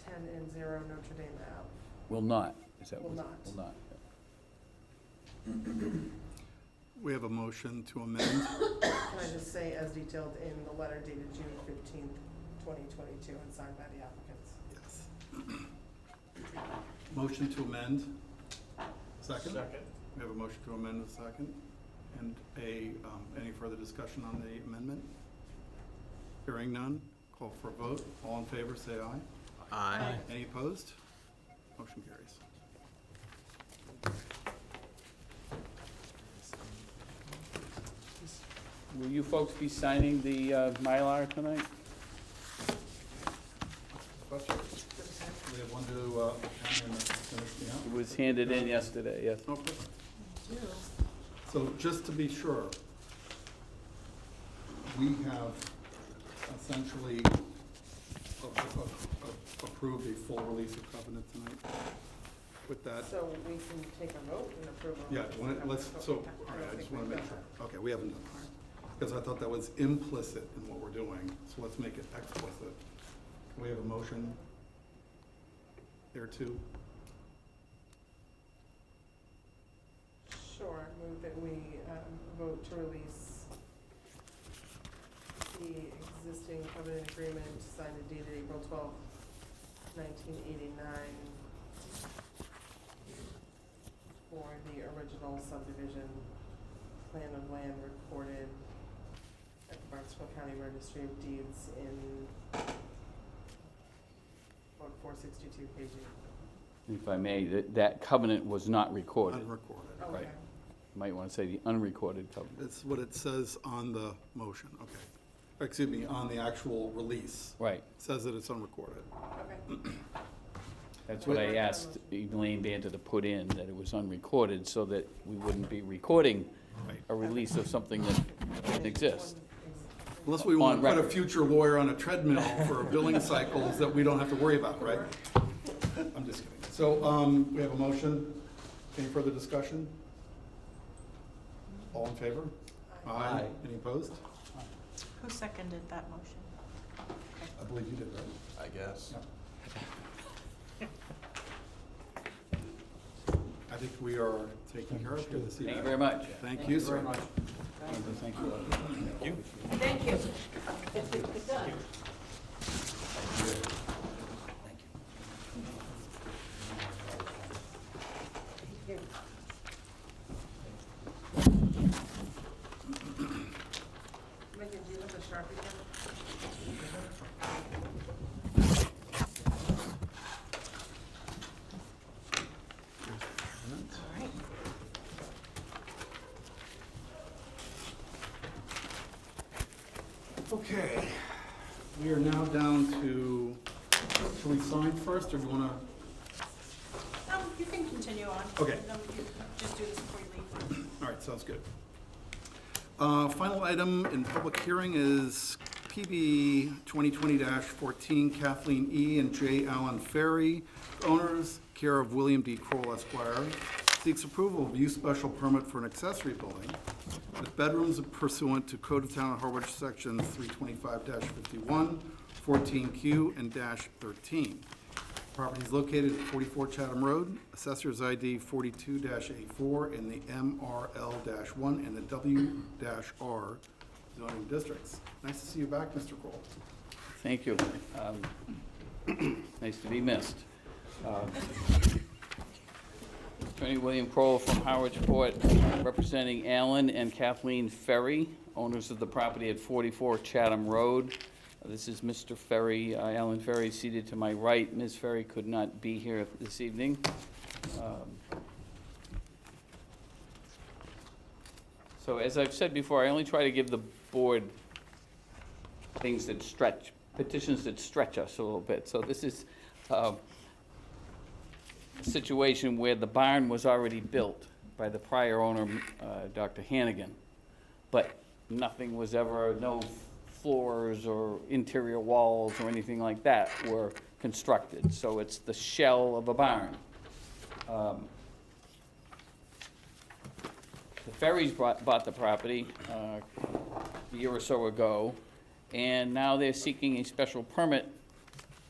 S4: 10 and 0 Notre Dame Ave.
S9: Will not, is that
S4: Will
S9: what?
S4: not.
S9: Will not.
S1: We have a motion to amend.
S4: Can I just say as detailed in the letter dated June 15th, 2022 and signed by the applicants?
S1: Yes. Motion to amend. Second? Second. We have a motion to amend with second. And any further discussion on the amendment? Hearing none, call for a vote. All in favor, say aye.
S7: Aye.
S1: Any opposed? Motion carries.
S9: Will you folks be signing the Mylar tonight?
S1: Question? We have one to, finish me out.
S9: It was handed in yesterday, yes.
S1: Oh, perfect. So just to be sure, we have essentially approved a full release of covenant tonight with that.
S4: So we can take a vote and approve.
S1: Yeah, let's, so, all right, I just want to make sure. Okay, we haven't done that. Because I thought that was implicit in what we're doing, so let's make it explicit. Can we have a motion there too?
S4: Sure, move that we vote to release the existing covenant agreement signed and dated April 12th, 1989 for the original subdivision plan of land recorded at the Barnstable County Registry of Deeds in about 462 KG.
S9: If I may, that covenant was not recorded.
S1: Unrecorded.
S4: Oh,
S9: Right.
S4: okay.
S9: You might want to say the unrecorded covenant.
S1: It's what it says on the motion, okay. Excuse me, on the actual release.
S9: Right,
S1: It says that it's unrecorded.
S4: Okay.
S9: that's what I asked Elaine Banter to put in, that it was unrecorded, so that we wouldn't be recording
S1: Right.
S9: a release of something that didn't exist.
S1: Unless we want
S9: On
S1: to put a
S9: record.
S1: future lawyer on a treadmill for billing cycles that we don't have to worry about, right? I'm just kidding. So, we have a motion. Any further discussion? All in favor?
S9: Aye.
S1: Any opposed?
S11: Who seconded that motion?
S1: I believe you did, right?
S7: I guess.
S1: I think we are taken care of here this evening.
S9: Thank you very much.
S1: Thank you, sir.
S9: Thank you.
S11: Thank you.
S4: Megan, do you have a Sharpie pen?
S1: Okay, we are now down to, shall we sign first, or do you wanna?
S11: You can continue on.
S1: Okay.
S11: And then we can just do this before you leave.
S1: All right, sounds good. Final item in public hearing is PB 2020-14 Kathleen E. and J. Allen Ferry, owners, care of William D. Kroll Esquire, seeks approval of use special permit for an accessory building with bedrooms pursuant to Code of Town of Harwich, Section 325-51, 14Q, and -13. Property is located at 44 Chatham Road, Assessor's ID 42-84 in the MRL-1 and the W-R zoning districts. Nice to see you back, Mr. Kroll.
S9: Thank you. Nice to be missed. Attorney William Kroll from Harwich Port, representing Alan and Kathleen Ferry, owners of the property at 44 Chatham Road. This is Mr. Ferry, Alan Ferry, seated to my right. Ms. Ferry could not be here this evening. So as I've said before, I only try to give the board things that stretch, petitions that stretch us a little bit. So this is a situation where the barn was already built by the prior owner, Dr. Hannigan, but nothing was ever, no floors or interior walls or anything like that were constructed. So it's the shell of a barn. The Ferries bought the property a year or so ago, and now they're seeking a special permit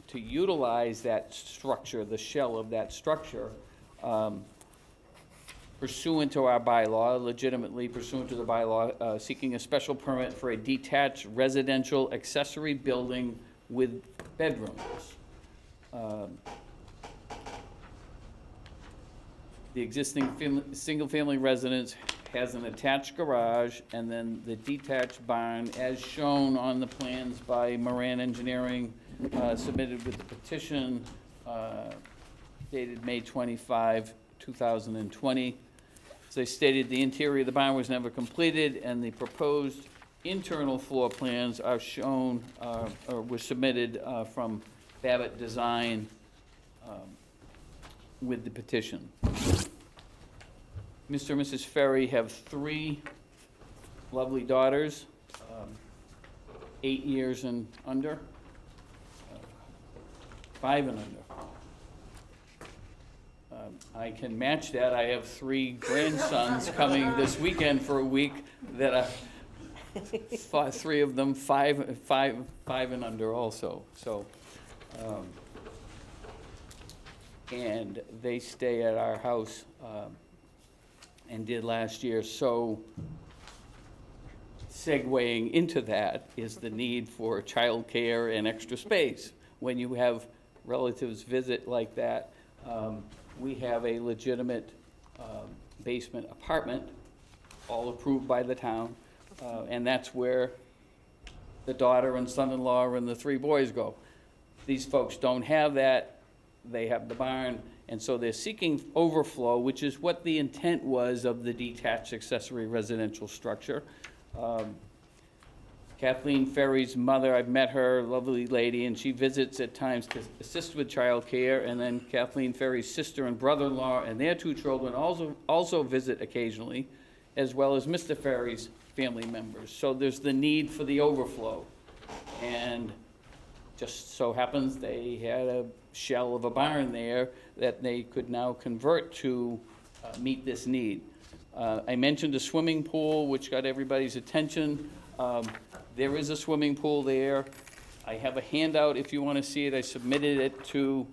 S9: to utilize that structure, the shell of that structure, pursuant to our bylaw, legitimately pursuant to the bylaw, seeking a special permit for a detached residential accessory building with bedrooms. The existing single-family residence has an attached garage, and then the detached barn, as shown on the plans by Moran Engineering, submitted with the petition dated May 25, 2020. As I stated, the interior of the barn was never completed, and the proposed internal floor plans are shown, or were submitted from Babbitt Design with the petition. Mr. and Mrs. Ferry have 3 lovely daughters, 8 years and under, 5 and under. I can match that. I have 3 grandsons coming this weekend for a week that are 3 of them 5 and under also. So, and they stay at our house and did last year. So, segueing into that is the need for childcare and extra space. When you have relatives visit like that, we have a legitimate basement apartment, all approved by the town, and that's where the daughter and son-in-law and the 3 boys go. These folks don't have that. They have the barn, and so they're seeking overflow, which is what the intent was of the detached accessory residential structure. Kathleen Ferry's mother, I've met her, lovely lady, and she visits at times to assist with childcare, and then Kathleen Ferry's sister and brother-in-law and their 2 children also visit occasionally, as well as Mr. Ferry's family members. So there's the need for the overflow. And just so happens they had a shell of a barn there that they could now convert to meet this need. I mentioned a swimming pool, which got everybody's attention. There is a swimming pool there. I have a handout if you want to see it. I submitted it to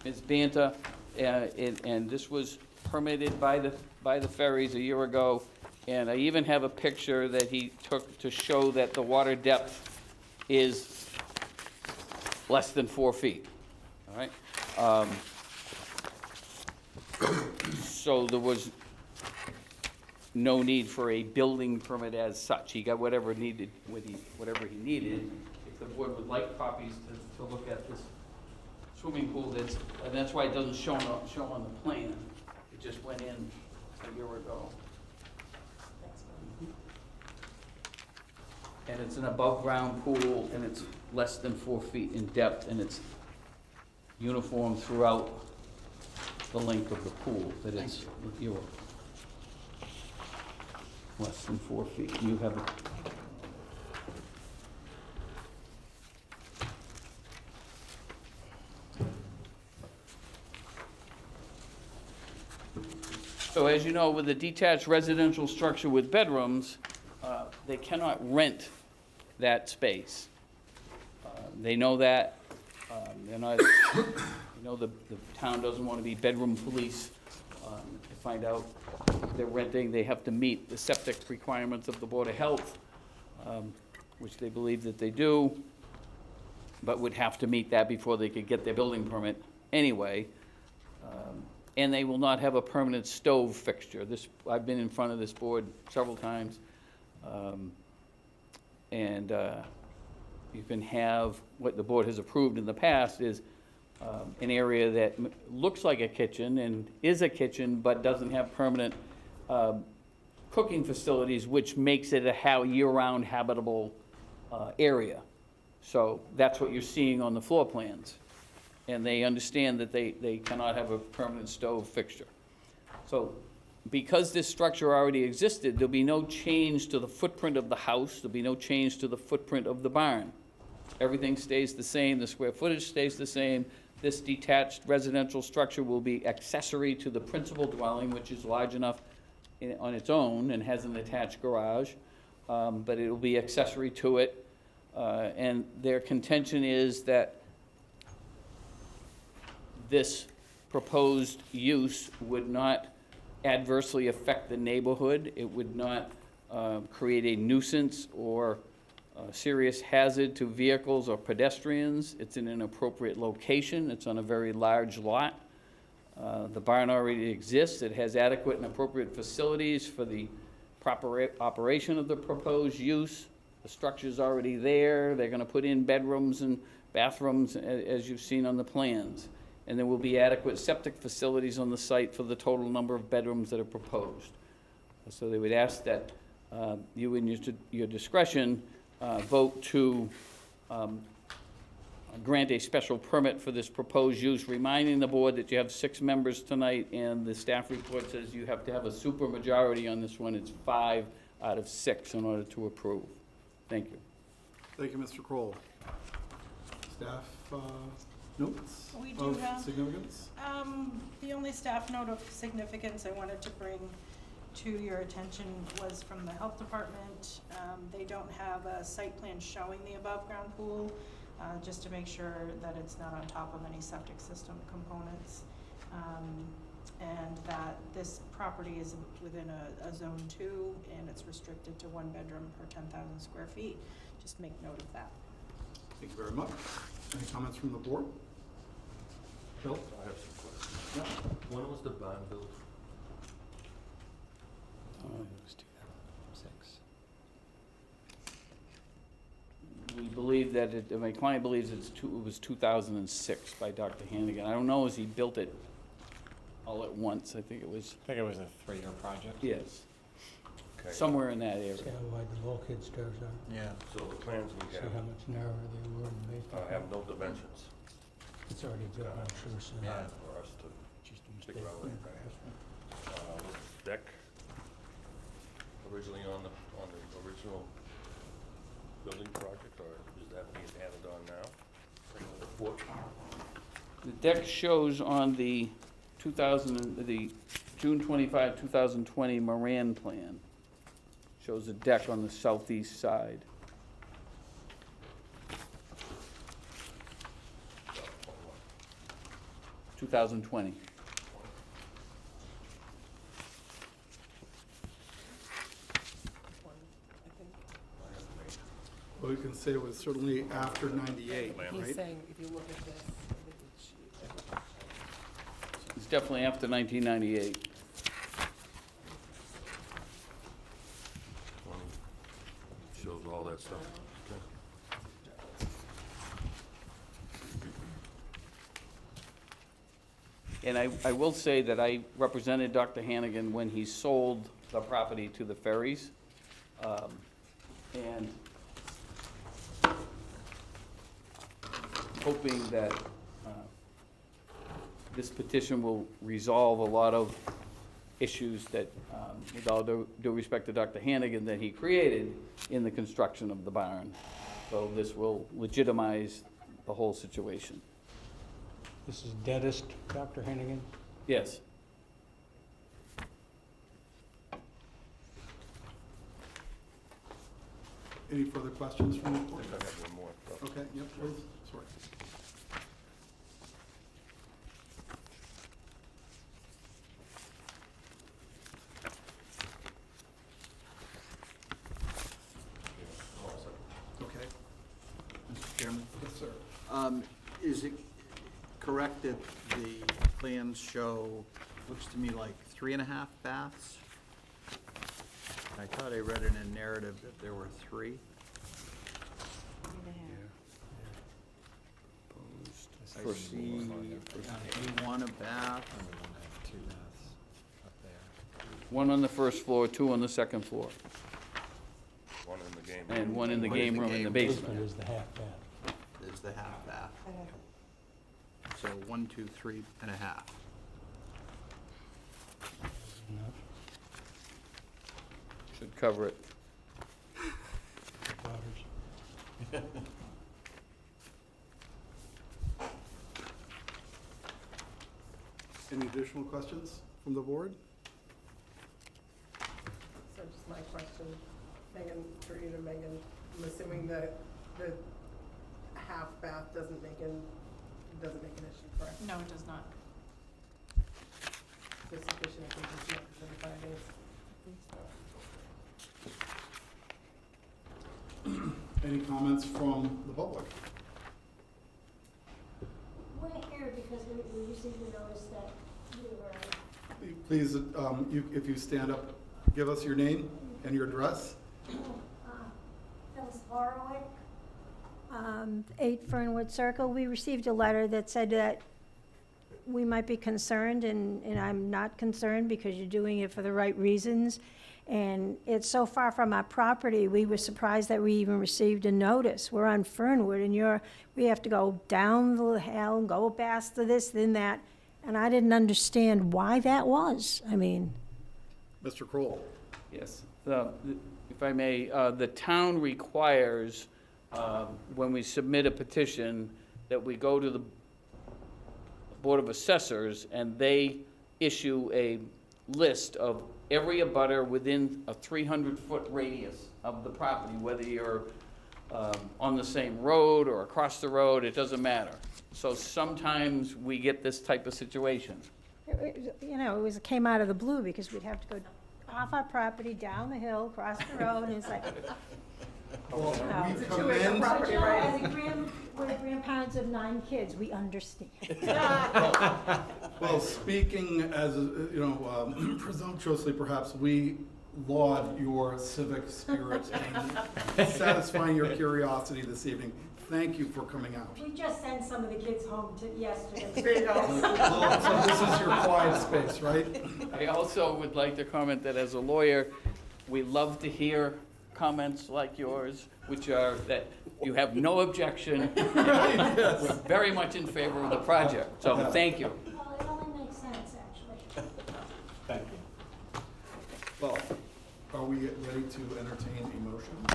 S9: Ms. Banta, and this was permitted by the Ferries a year ago. And I even have a picture that he took to show that the water depth is less than 4 feet, all right? So there was no need for a building permit as such. He got whatever needed, whatever he needed. If the board would like copies to look at this swimming pool, and that's why it doesn't show on the plan. It just went in a year ago. And it's an above-ground pool, and it's less than 4 feet in depth, and it's uniform throughout the length of the pool, that it's, you're less than 4 feet. You have it. So as you know, with a detached residential structure with bedrooms, they cannot rent that space. They know that. They're not, the town doesn't want to be bedroom police. To find out if they're renting, they have to meet the septic requirements of the Board of Health, which they believe that they do, but would have to meet that before they could get their building permit anyway. And they will not have a permanent stove fixture. I've been in front of this board several times. You can have, what the board has approved in the past is an area that looks like a kitchen and is a kitchen, but doesn't have permanent cooking facilities, which makes it a year-round habitable area. So that's what you're seeing on the floor plans. And they understand that they cannot have a permanent stove fixture. So because this structure already existed, there'll be no change to the footprint of the house, there'll be no change to the footprint of the barn. Everything stays the same, the square footage stays the same. This detached residential structure will be accessory to the principal dwelling, which is large enough on its own and has an attached garage, but it will be accessory to it. And their contention is that this proposed use would not adversely affect the neighborhood. It would not create a nuisance or a serious hazard to vehicles or pedestrians. It's in an appropriate location. It's on a very large lot. The barn already exists. It has adequate and appropriate facilities for the proper operation of the proposed use. The structure's already there. They're gonna put in bedrooms and bathrooms, as you've seen on the plans. And there will be adequate septic facilities on the site for the total number of bedrooms that are proposed. So they would ask that you, in your discretion, vote to grant a special permit for this proposed use, reminding the board that you have 6 members tonight, and the staff report says you have to have a supermajority on this one. It's 5 out of 6 in order to approve. Thank you.
S1: Thank you, Mr. Kroll. Staff notes
S11: We do
S1: of
S11: have-
S1: significance?
S11: The only staff note of significance I wanted to bring to your attention was from the health department. They don't have a site plan showing the above-ground pool, just to make sure that it's not on top of any septic system components. And that this property is within a zone 2, and it's restricted to 1 bedroom per 10,000 square feet. Just make note of that.
S1: Thank you very much. Any comments from the board? Bill?
S5: I have some questions. When was the barn built?
S9: We believe that my client believes it was 2006 by Dr. Hannigan. I don't know as he built it all at once. I think it was,
S3: I think it was a 3-year project.
S9: yes,
S5: Okay.
S9: somewhere in that area.
S12: See how wide the bulkhead stairs are?
S3: Yeah.
S5: So the plans we
S12: See
S5: have
S12: how much narrower they were in the basement?
S5: have no dimensions
S12: It's already built, I'm sure, so.
S3: Yeah.
S5: for us to
S12: Just
S5: stick around with that. Was the deck originally on the original building project, or is that being added on now? The porch?
S9: The deck shows on the June 25, 2020 Moran plan, shows a deck on the southeast side.
S5: Oh,
S9: 2020.
S1: Well, we can say it was certainly after 98,
S4: He's
S1: right?
S4: saying, if you look at this, I think it's sheet.
S9: It's definitely after 1998.
S5: 20 shows all that stuff. Okay.
S9: And I will say that I represented Dr. Hannigan when he sold the property to the ferries. And hoping that this petition will resolve a lot of issues that, with all due respect to Dr. Hannigan, that he created in the construction of the barn. So this will legitimize the whole situation.
S8: This is dentist, Dr. Hennigan.
S9: Yes.
S1: Any further questions from the
S5: I
S1: board?
S5: think I have one more.
S1: Okay, yep, please, sorry.
S5: Yeah, all set.
S1: Okay. Mr. Chairman? Yes, sir.
S7: Is it correct that the plans show, looks to me like 3.5 baths? I thought I read in a narrative that there were 3. I see A1 a bath.
S9: One on the first floor, 2 on the second floor,
S5: One in the game.
S9: and one in the
S7: One in
S9: game
S7: the
S9: room in the
S7: game room.
S9: basement.
S8: Is the half bath.
S7: There's the half bath. So 1, 2, 3.5.
S9: Should cover it.
S8: Daughters.
S1: Any additional questions from the board?
S4: So just my question, Megan, for either Megan, I'm assuming that the half bath doesn't make an issue, correct?
S11: No, it does not.
S4: So sufficient if we just met within 5 days.
S1: Any comments from the public?
S13: We're here because we received a notice that we were,
S1: Please, if you stand up, give us your name and your address.
S13: Phyllis Horowitz, 8 Fernwood Circle. We received a letter that said that we might be concerned, and I'm not concerned because you're doing it for the right reasons. And it's so far from our property, we were surprised that we even received a notice. We're on Fernwood, and we have to go down the hill, go past this, then that, and I didn't understand why that was. I mean,
S1: Mr. Kroll.
S9: Yes. If I may, the town requires, when we submit a petition, that we go to the Board of Assessors, and they issue a list of every abutter within a 300-foot radius of the property, whether you're on the same road or across the road, it doesn't matter. So sometimes we get this type of situation.
S13: it came out of the blue because we'd have to go off our property, down the hill, across the road, and it's like,
S1: Well, we
S4: Two-acre
S1: commend,
S4: property, right?
S13: we're grandparents of 9 kids, we understand.
S1: well, speaking as, presumptuously perhaps, we laud your civic spirit and satisfying your curiosity this evening. Thank you for coming out.
S13: We just sent some of the kids home yesterday.
S4: There you go.
S1: So this is your quiet space, right?
S9: I also would like to comment that as a lawyer, we love to hear comments like yours, which are that you have no objection. We're very much in favor of the project, so thank you.
S13: Well, it only makes sense, actually.
S1: Thank you. Well, are we ready to entertain a motion?
S4: I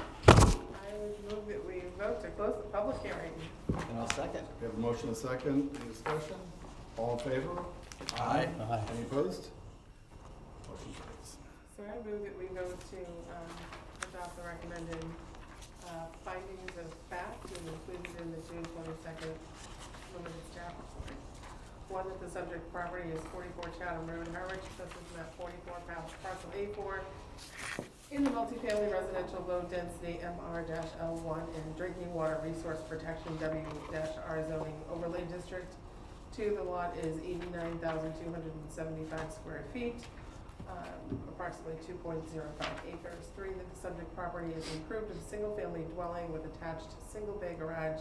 S4: would move that we vote to close the public hearing.
S7: And I'll second.
S1: We have a motion, a second, any discussion? All in favor?
S7: Aye.
S1: Any opposed? Motion carries.
S4: So I move that we go to adopt the recommended findings of fact and included in the June 22nd limited staff report. One, that the subject property is 44 Chatham Road, Harwich, this is map 44, parcel A4, In the multifamily residential low density MR-L1 and drinking water resource protection W-R zoning overlay district, 2, the lot is 89,275 square feet, approximately 2.05 acres. 3, that the subject property is improved as a single-family dwelling with attached single-bay garage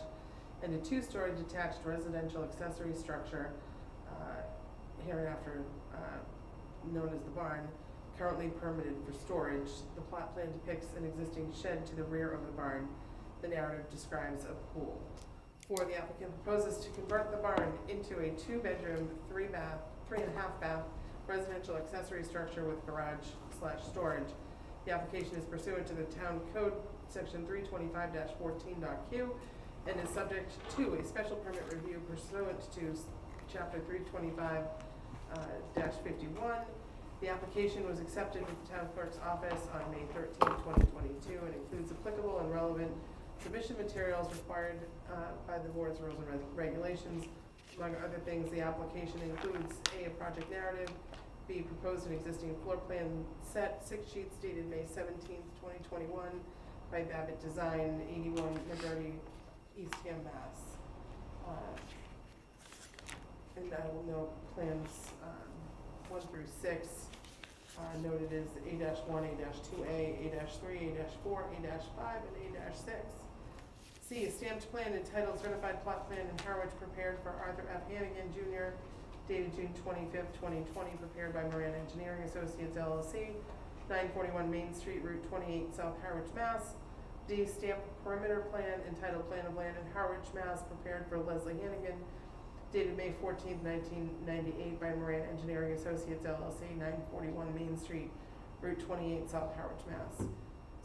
S4: and a 2-story detached residential accessory structure, hereinafter known as the barn, currently permitted for storage. The plot plan depicts an existing shed to the rear of the barn. The narrative describes a pool. 4, the applicant proposes to convert the barn into a 2-bedroom, 3.5 bath residential accessory structure with garage/storage. The application is pursuant to the town code section 325-14.q and is subject to a special permit review pursuant to chapter 325-51. The application was accepted with the town clerk's office on May 13, 2022, and includes applicable and relevant submission materials required by the board's rules and regulations. Among other things, the application includes A, project narrative, B, proposed and existing floor plan set, 6 sheets dated May 17, 2021, by Babbitt Design, 81 McGurty, Eastham, Mass. And I will note plans 1 through 6 noted as A-1, A-2A, A-3, A-4, A-5, and A-6. C, a stamped plan entitled Certified Plot Plan in Harwich prepared for Arthur F. Hannigan Jr., dated June 25th, 2020, prepared by Moran Engineering Associates LLC, 941 Main Street, Route 28, South Harwich, Mass. D, stamped perimeter plan entitled Plan of Land in Harwich, Mass, prepared for Leslie Hannigan, dated May 14th, 1998, by Moran Engineering Associates LLC, 941 Main Street, Route 28, South Harwich, Mass.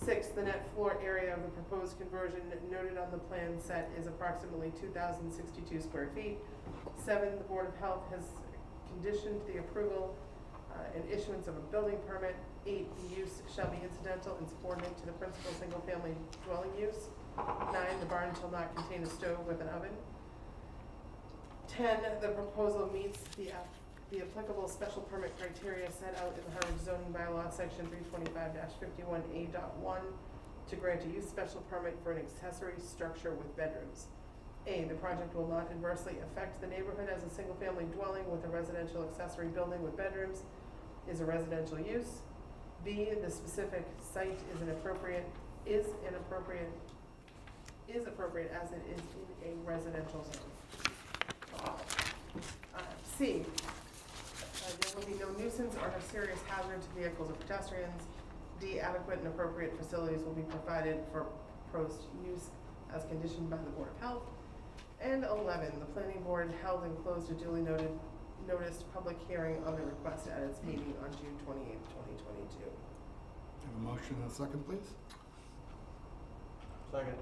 S4: 6, the net floor area of the proposed conversion noted on the plan set is approximately 2,062 square feet. 7, the Board of Health has conditioned the approval and issuance of a building permit. 8, the use shall be incidental and subordinate to the principal single-family dwelling use. 9, the barn shall not contain a stove with an oven. 10, the proposal meets the applicable special permit criteria set out in the Harwich zoning bylaw, section 325-51A.1, to grant a use special permit for an accessory structure with bedrooms. A, the project will not adversely affect the neighborhood as a single-family dwelling with a residential accessory building with bedrooms is a residential use. B, the specific site is appropriate as it is in a residential zone. C, there will be no nuisance or serious hazard to vehicles or pedestrians. D, adequate and appropriate facilities will be provided for proposed use as conditioned by the Board of Health. And 11, the planning board held and closed a duly noticed public hearing on the request at its meeting on June 28, 2022.
S1: Have a motion and a second, please.
S7: Second.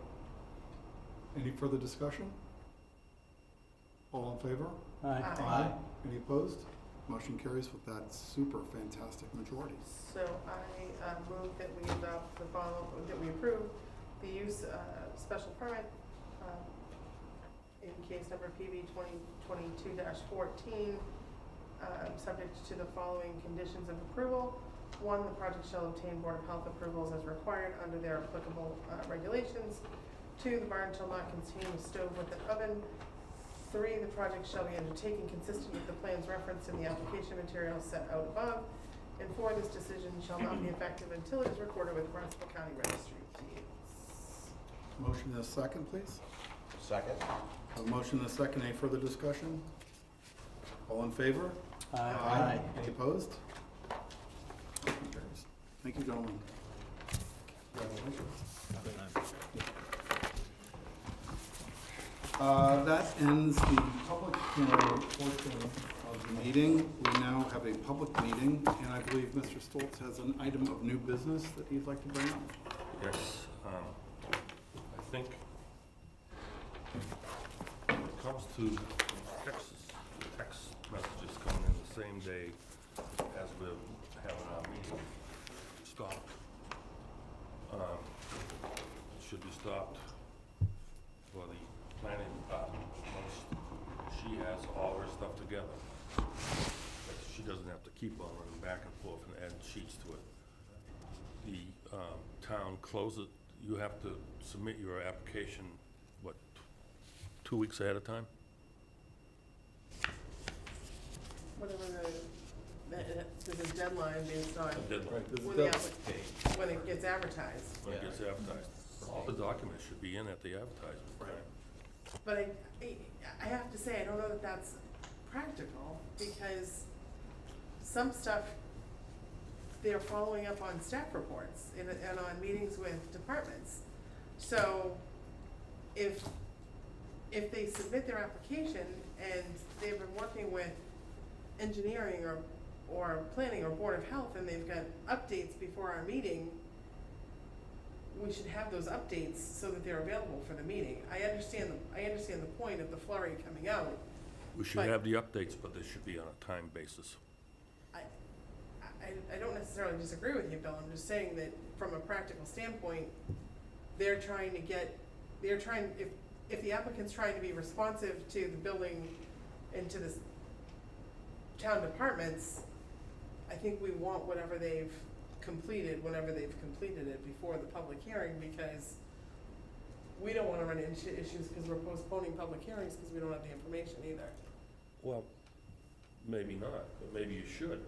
S1: Any further discussion? All in favor?
S4: Aye.
S1: Any opposed? Motion carries with that super fantastic majority.
S4: So I move that we adopt that we approve the use special permit in case number PB 2022-14, subject to the following conditions of approval. 1, the project shall obtain Board of Health approvals as required under their applicable regulations. 2, the barn shall not contain a stove with an oven. 3, the project shall be undertaken consistent with the plans referenced in the application materials set out above. And 4, this decision shall not be effective until it is recorded with the Barnstable County Registry of Deeds.
S1: Motion and a second, please.
S7: Second.
S1: A motion and a second. Any further discussion? All in favor?
S7: Aye.
S1: Any opposed? Motion carries. Thank you, gentlemen. Congratulations. That ends the public hearing portion of the meeting. We now have a public meeting, and I believe Mr. Stoltz has an item of new business that he'd like to bring up.
S5: Yes, I think when it comes to text messages coming in the same day as we're having our meeting stopped. It should be stopped for the planning department once she has all her stuff together. That she doesn't have to keep on running back and forth and add sheets to it. The town closes, you have to submit your application, what, 2 weeks ahead of time?
S4: Whatever there's a deadline based on
S5: Deadline.
S4: when it gets advertised.
S5: When it gets advertised. All the documents should be in at the advertisement time.
S4: But I have to say, I don't know that that's practical, because some stuff, they're following up on staff reports and on meetings with departments. So if they submit their application and they've been working with engineering or planning or Board of Health, and they've got updates before our meeting, we should have those updates so that they're available for the meeting. I understand the point of the flurry coming out.
S5: We should
S4: But-
S5: have the updates, but they should be on a time basis.
S4: I don't necessarily disagree with you, Bill, I'm just saying that from a practical standpoint, if the applicant's trying to be responsive to the building and to the town departments, I think we want whatever they've completed, whenever they've completed it before the public hearing, because we don't wanna run into issues because we're postponing public hearings because we don't have the information either.
S5: Well, maybe not, but maybe you should.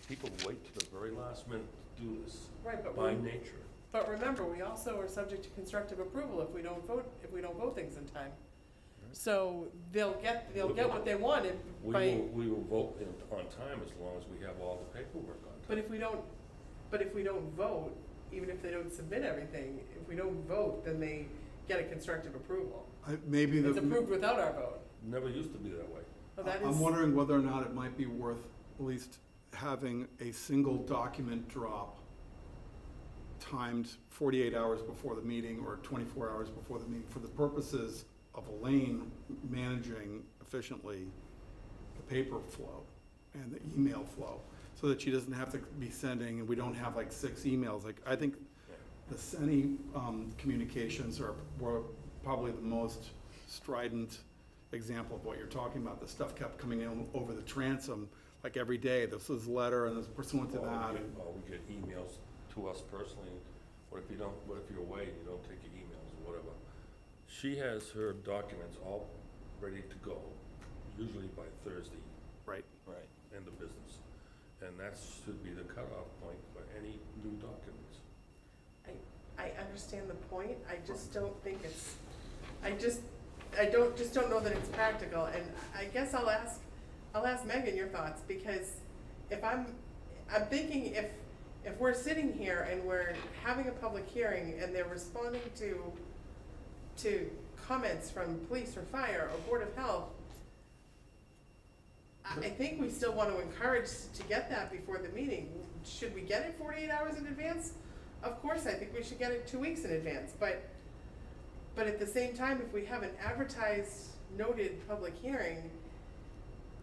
S5: People wait to the very last minute to do this,
S4: Right, but
S5: by nature.
S4: But remember, we also are subject to constructive approval if we don't vote things in time. So they'll get what they want by.
S5: We will vote on time as long as we have all the paperwork on time.
S4: But if we don't vote, even if they don't submit everything, if we don't vote, then they get a constructive approval.
S1: Maybe
S4: It's approved without our vote.
S5: Never used to be that way.
S4: Well, that is.
S1: I'm wondering whether or not it might be worth at least having a single document drop timed 48 hours before the meeting or 24 hours before the meeting for the purposes of Elaine managing efficiently the paper flow and the email flow, so that she doesn't have to be sending, and we don't have like 6 emails. Like, I think the SENI communications were probably the most strident example of what you're talking about. The stuff kept coming in over the transom, like every day. This was a letter and this pursuant to that.
S5: Or we get emails to us personally. What if you're away and you don't take your emails or whatever? She has her documents all ready to go, usually by Thursday.
S1: Right.
S5: Right. End of business. And that should be the cutoff point for any new documents.
S4: I understand the point, I just don't think it's, I don't know that it's practical, and I guess I'll ask Megan your thoughts, because if I'm thinking if we're sitting here and we're having a public hearing and they're responding to comments from police or fire or Board of Health, I think we still want to encourage to get that before the meeting. Should we get it 48 hours in advance? Of course, I think we should get it 2 weeks in advance, but at the same time, if we have an advertised, noted public hearing,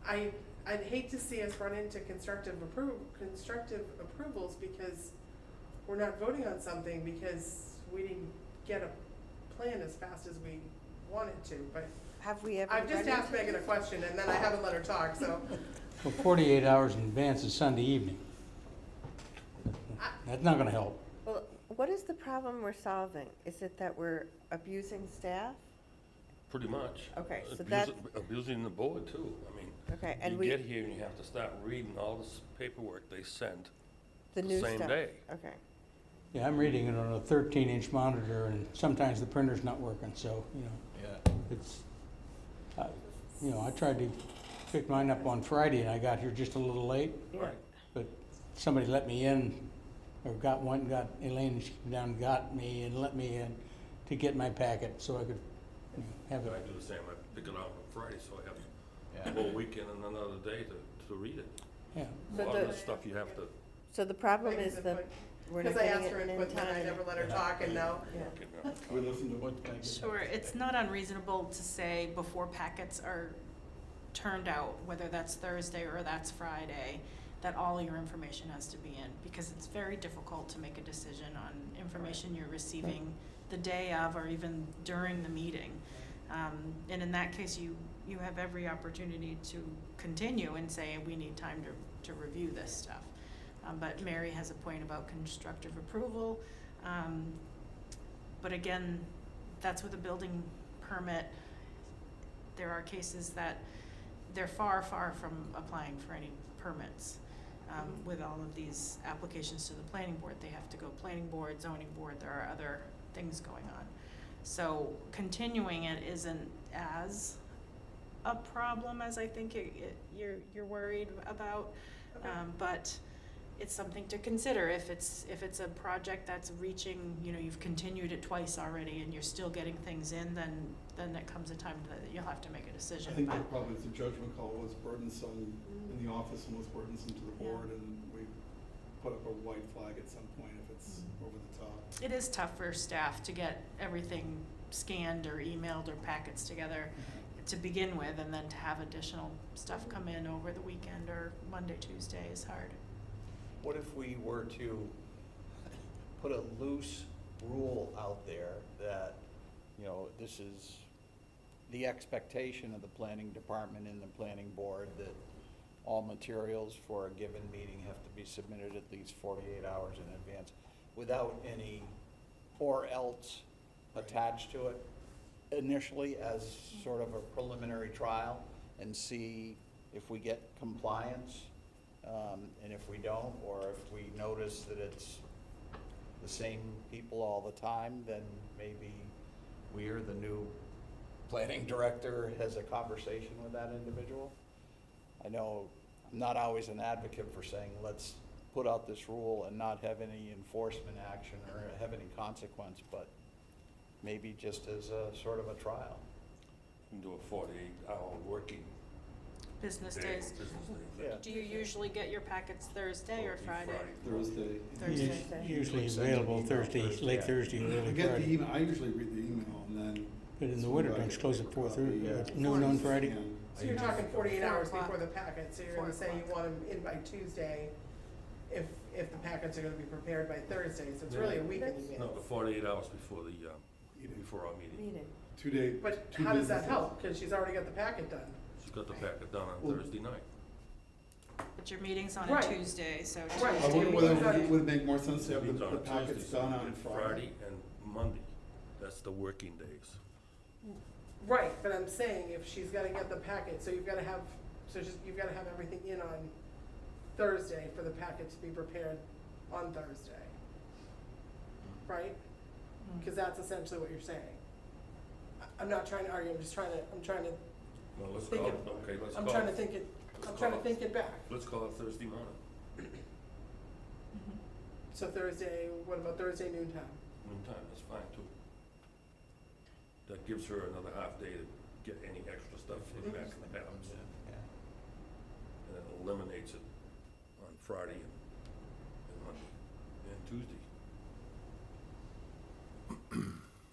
S4: I'd hate to see us run into constructive approvals because we're not voting on something because we didn't get a plan as fast as we wanted to, but
S14: Have we ever?
S4: I've just
S14: run
S4: asked
S14: into
S4: Megan a question and then I haven't let her talk, so.
S8: Well, 48 hours in advance is Sunday evening. That's not gonna help.
S14: Well, what is the problem we're solving? Is it that we're abusing staff?
S5: Pretty much.
S14: Okay, so that,
S5: Abusing the board too. I mean,
S14: okay, and
S5: you
S14: we,
S5: get here and you have to start reading all this paperwork they sent
S14: the
S5: the
S14: new
S5: same
S14: stuff?
S5: day.
S14: Okay,
S8: Yeah, I'm reading it on a 13-inch monitor, and sometimes the printer's not working, so, it's, I tried to pick mine up on Friday, and I got here just a little late,
S14: yeah.
S8: but somebody let me in, or got Elaine, she came down and got me and let me in to get my packet, so I could have
S5: I
S8: it.
S5: do the same. I pick it up on Friday, so I have a whole weekend and another day to read it.
S8: Yeah.
S5: A
S14: So
S5: lot of
S14: the-
S5: the stuff you have to.
S14: So the problem
S4: Megan's
S14: is that
S4: input.
S14: we're not
S4: Because I
S14: getting
S4: asked her
S14: it
S4: input
S14: in
S4: and then I
S14: time.
S4: never let her talk and now.
S14: Yeah.
S1: We listen to what Megan.
S11: Sure, it's not unreasonable to say before packets are turned out, whether that's Thursday or that's Friday, that all your information has to be in, because it's very difficult to make a decision on information you're receiving the day of or even during the meeting. And in that case, you have every opportunity to continue and say, we need time to review this stuff. But Mary has a point about constructive approval. But again, that's with a building permit. There are cases that they're far, far from applying for any permits. With all of these applications to the planning board, they have to go planning board, zoning board, there are other things going on. So continuing it isn't as a problem as I think you're worried about.
S4: Okay.
S11: But it's something to consider if it's a project that's reaching, you've continued it twice already and you're still getting things in, then it comes a time that you'll have to make a decision.
S1: I think
S11: But
S1: that probably the judgment call was burdensome in the office and was burdensome to the
S11: Yeah.
S1: board, and we put up a white flag at some point if it's over the top.
S11: it is tough for staff to get everything scanned or emailed or packets together to begin with, and then to have additional stuff come in over the weekend or Monday, Tuesday is hard.
S7: What if we were to put a loose rule out there that, this is the expectation of the planning department and the planning board, that all materials for a given meeting have to be submitted at least 48 hours in advance without any or else attached to it initially as sort of a preliminary trial, and see if we get compliance, and if we don't, or if we notice that it's the same people all the time, then maybe we or the new planning director has a conversation with that individual. I know I'm not always an advocate for saying, let's put out this rule and not have any enforcement action or have any consequence, but maybe just as a sort of a trial.
S5: You can do a 48-hour working
S11: Business
S5: day.
S11: days.
S5: Business days.
S7: Yeah.
S11: Do you usually get your packets Thursday or Friday?
S1: Thursday.
S11: Thursday.
S8: Usually
S7: Send an
S8: available
S7: email
S8: Thursday,
S7: Thursday,
S8: late
S7: yeah.
S8: Thursday or
S1: I
S8: early
S1: get the
S8: Friday.
S1: email, I usually read the email and then.
S8: But in the
S1: soon
S8: winter
S1: as I
S8: times,
S1: get
S8: close
S1: the
S8: at
S1: copy,
S8: 4:30,
S1: yeah.
S8: noon on Friday.
S1: Yeah.
S4: So you're talking 48 hours
S11: 4
S4: before
S11: o'clock.
S4: the packet, so you're
S11: 4
S4: gonna say you
S11: o'clock.
S4: want them in by Tuesday if the packets are gonna be prepared by Thursday, so it's really a week in advance.
S5: No, the 48 hours before before our meeting.
S14: Meeting.
S1: 2 days.
S4: But
S1: 2
S4: how does that
S1: business
S4: help? Cause she's already got the packet done.
S5: She's got the packet done on
S1: Well-
S5: Thursday night.
S11: But your meeting's on a
S4: Right.
S11: Tuesday, so
S4: Right.
S1: days. I
S11: Tuesday.
S1: wonder whether it would make more sense to have
S5: Meeting's
S1: the
S5: on a
S1: packets
S5: Tuesday, so
S1: done
S5: we
S1: on
S5: get
S1: Friday.
S5: and Monday. That's the working days.
S4: Right, but I'm saying if she's gotta get the packet, so you've gotta have everything in on Thursday for the packet to be prepared on Thursday. Right? Cause that's essentially what you're saying. I'm not trying to argue, I'm trying to
S5: Well, let's
S4: Think
S5: call
S4: it-
S5: it, okay, let's
S4: I'm
S5: call
S4: trying to
S5: it,
S4: think it,
S5: let's
S4: I'm trying to
S5: call it-
S4: think it back.
S5: let's call it Thursday morning,
S4: So Thursday, what about Thursday noontime?
S5: noontime, that's fine too. That gives her another half day to get any extra stuff in back in the house.
S7: Yeah.
S5: And it eliminates it on Friday and Monday and Tuesday.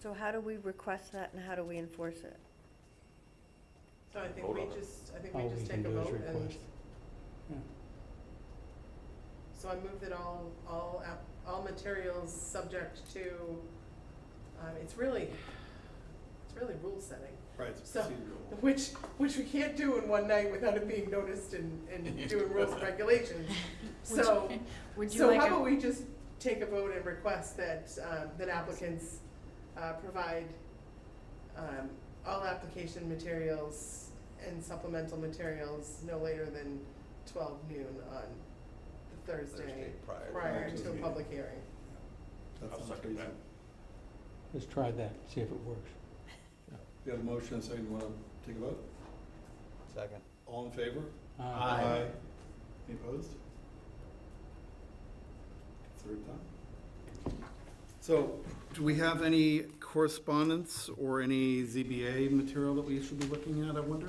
S14: So how do we request that and how do we enforce it?
S4: So I think
S5: Vote
S4: we
S5: on it.
S8: All we
S4: just
S8: can
S4: take a
S8: do is
S4: vote and,
S8: request. Yeah.
S4: so I move that all materials subject to, it's really rule setting.
S1: Right, it's
S4: So-
S1: procedural.
S4: Which we can't do in one night without it being noticed and doing rules and regulations.
S11: Would
S4: So,
S11: you- would you
S4: so
S11: like
S4: how
S11: a-
S4: about we just take a vote and request that applicants, provide, all application materials and supplemental materials no later than 12 noon on the Thursday prior to a public hearing.
S1: That
S5: I'll
S1: sounds
S5: second that.
S1: reasonable.
S8: Let's try that, see if it works.
S1: We have a motion and a second, you wanna take a vote?
S7: Second.
S1: All in favor?
S8: Aye.
S1: Any opposed? Third time. So, do we have any correspondence or any ZBA material that we should be looking at, I wonder?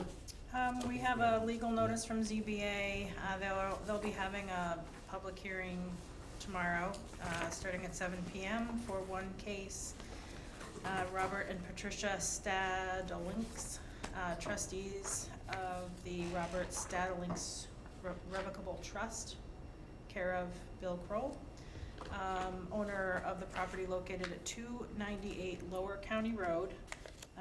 S11: We have a legal notice from ZBA. They'll be having a public hearing tomorrow, starting at 7 PM for one case. Robert and Patricia Stadelinks, trustees of the Robert Stadelinks Revocable Trust, care of Bill Kroll, owner of the property located at 298 Lower County Road,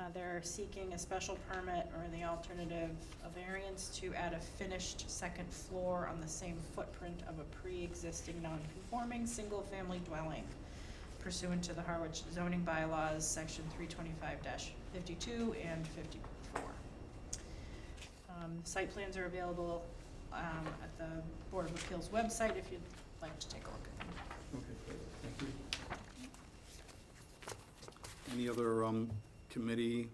S11: They're seeking a special permit or the alternative, a variance to add a finished second floor on the same footprint of a pre-existing non-conforming single-family dwelling pursuant to the Harwich zoning bylaws, section 325-52 and 54. Site plans are available at the Board of Appeals website if you'd like to take a look at them.
S1: Okay, great, thank you. Any other committee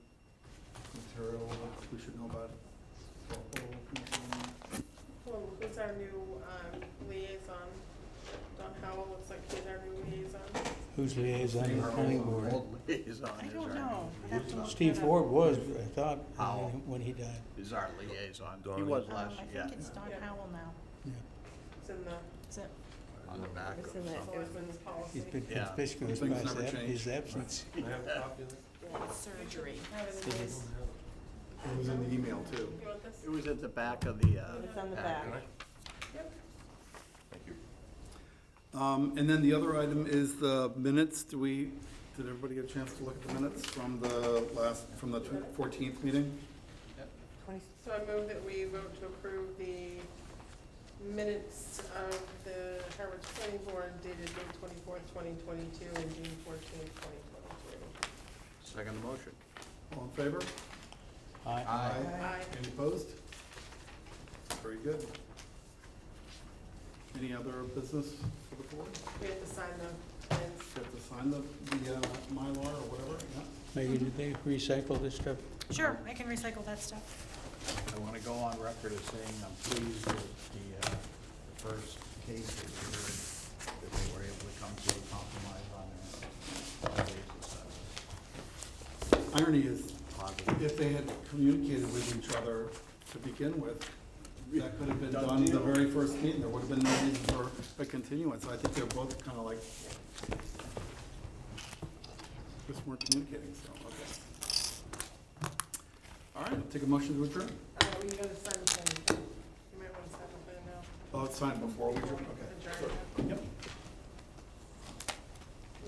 S1: material that we should know about?
S4: Well, who's our new liaison? Don Howell looks like he's our new liaison.
S8: Who's liaison to the planning board?
S7: Liaison
S11: I
S7: is
S11: don't
S7: our
S11: know. I'd have to look
S8: Steve
S11: that up.
S8: Ford was, I thought,
S7: Howell.
S8: when he died.
S7: Is our liaison. He
S5: Donnie.
S7: was last
S11: I
S7: year,
S11: think it's Don
S4: Yeah.
S11: Howell now.
S8: Yeah.
S4: It's in the,
S11: Is it?
S7: on the back.
S14: It's in the-
S4: selectmen's policy.
S8: He's been
S7: Yeah.
S8: conspicuous
S1: Things
S8: by
S1: never change.
S8: his absence.
S5: Can I have a copy of that?
S11: Surgery.
S4: Have it in this.
S1: It was in the email too.
S4: You want this?
S7: It was at the back of the,
S14: It's on the
S7: packet.
S14: back.
S4: Yep.
S5: Thank you.
S1: And then the other item is the minutes. Did everybody get a chance to look at the minutes from the 14th meeting?
S4: So I move that we vote to approve the minutes of the Harwich Planning Board dated May 24th, 2022 and June 14th, 2022.
S7: Second motion.
S1: All in favor?
S8: Aye.
S4: Aye.
S1: Any opposed? Very good. Any other business for the board?
S4: We have to sign the plans.
S1: You have to sign the Mylar or whatever, yeah?
S8: Megan, did they recycle this stuff?
S11: Sure, I can recycle that stuff.
S7: I want to go on record as saying I'm pleased with the first case that we heard, that they were able to come to a compromise on their basis.
S1: Irony is,
S7: Positive.
S1: if they had communicated with each other to begin with, that could have been done the very first meeting. There would have been no reason for a continuance. I think they're both kind of like, just weren't communicating, so, okay. All right, I'll take a motion to adjourn.
S4: We gotta sign the plan. You might want to sign the plan now.
S1: Oh, it's fine before we adjourn, okay.
S4: Adjourn.
S1: Yep.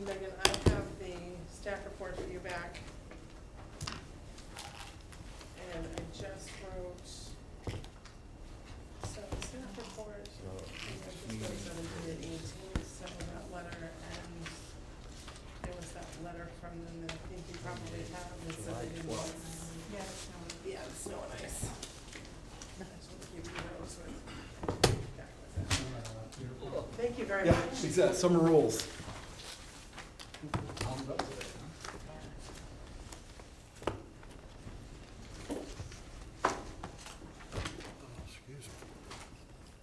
S4: Megan, I have the staff report for you back. And I just wrote, so the staff report, I just wrote 17 and 18, so that letter, and there was that letter from them that I think you probably have, that said they didn't want.
S11: Yeah.
S4: Yeah, the snow and ice. I just want to keep you those with. back with that. Thank you very
S1: Yeah,
S4: much.
S1: exactly, summer rules.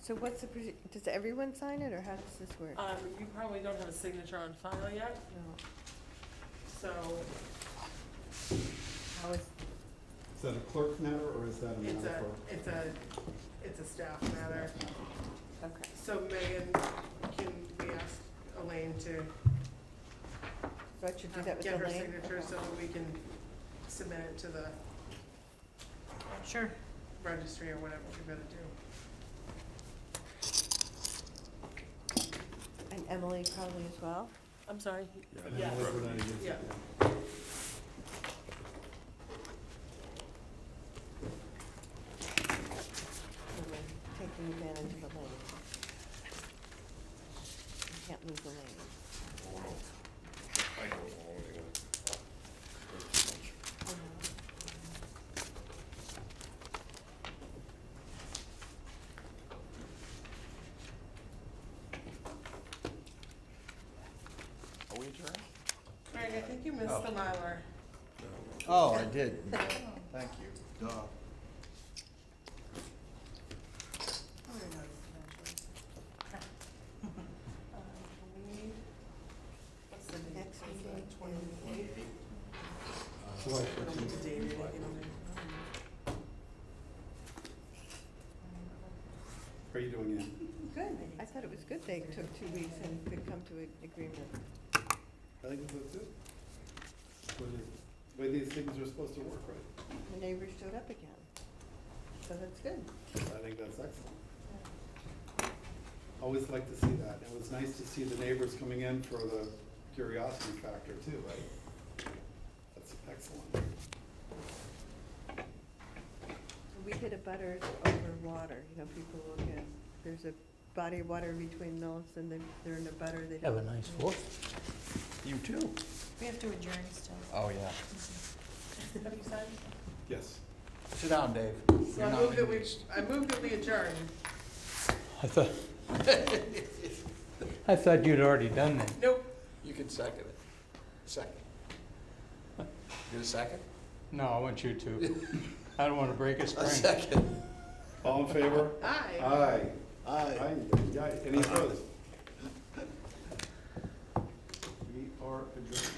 S14: So what's the, does everyone sign it, or how does this work?
S4: You probably don't have a signature on file yet,
S14: No.
S4: so
S14: How is,
S1: Is that a clerk matter or is that a matter for?
S4: it's a staff matter.
S14: okay.
S4: So Megan, can we ask Elaine to
S14: So I should do that with
S4: get her
S14: Elaine?
S4: signature so that we can submit it to the
S11: Sure.
S4: registry or whatever we gotta do.
S14: And Emily probably as well?
S4: I'm sorry?
S5: Yeah.
S4: Yeah.
S14: Taking advantage of Elaine. You can't lose Elaine.
S5: I don't know, anyway.
S7: Are we adjourned?
S4: Greg, I think you missed the Mylar.
S7: Oh, I did. Thank you. Duh.
S4: What's the date?
S14: Next meeting,
S4: 28th.
S1: July
S4: I don't need to date it, you know.
S1: How are you doing, Ann?
S14: Good. I thought it was good they took 2 weeks and could come to an agreement.
S1: I think so too. The way these things are supposed to work, right?
S14: The neighbors showed up again. So that's good.
S1: I think that's excellent. Always like to see that. It was nice to see the neighbors coming in for the curiosity factor too, right? That's excellent.
S14: We hit a butter over water, you know, people look at, there's a body of water between Millis and they're in a butter, they
S8: Have
S14: don't.
S8: a nice Fourth.
S7: You too.
S11: We have to adjourn still.
S7: Oh, yeah.
S11: Have you signed?
S1: Yes.
S7: Sit down, Dave.
S4: So
S7: You're
S4: I
S7: not
S4: move that we,
S7: engaged.
S4: I move that we adjourn.
S8: I thought you'd already done that.
S4: Nope.
S7: You can second it. Second. Get a second?
S8: No, I want you to. I don't want to break a
S7: A
S8: string.
S7: second.
S1: All in favor?
S4: Aye.
S1: Aye.
S7: Aye.
S1: Aye. Any opposed? We are adjourned.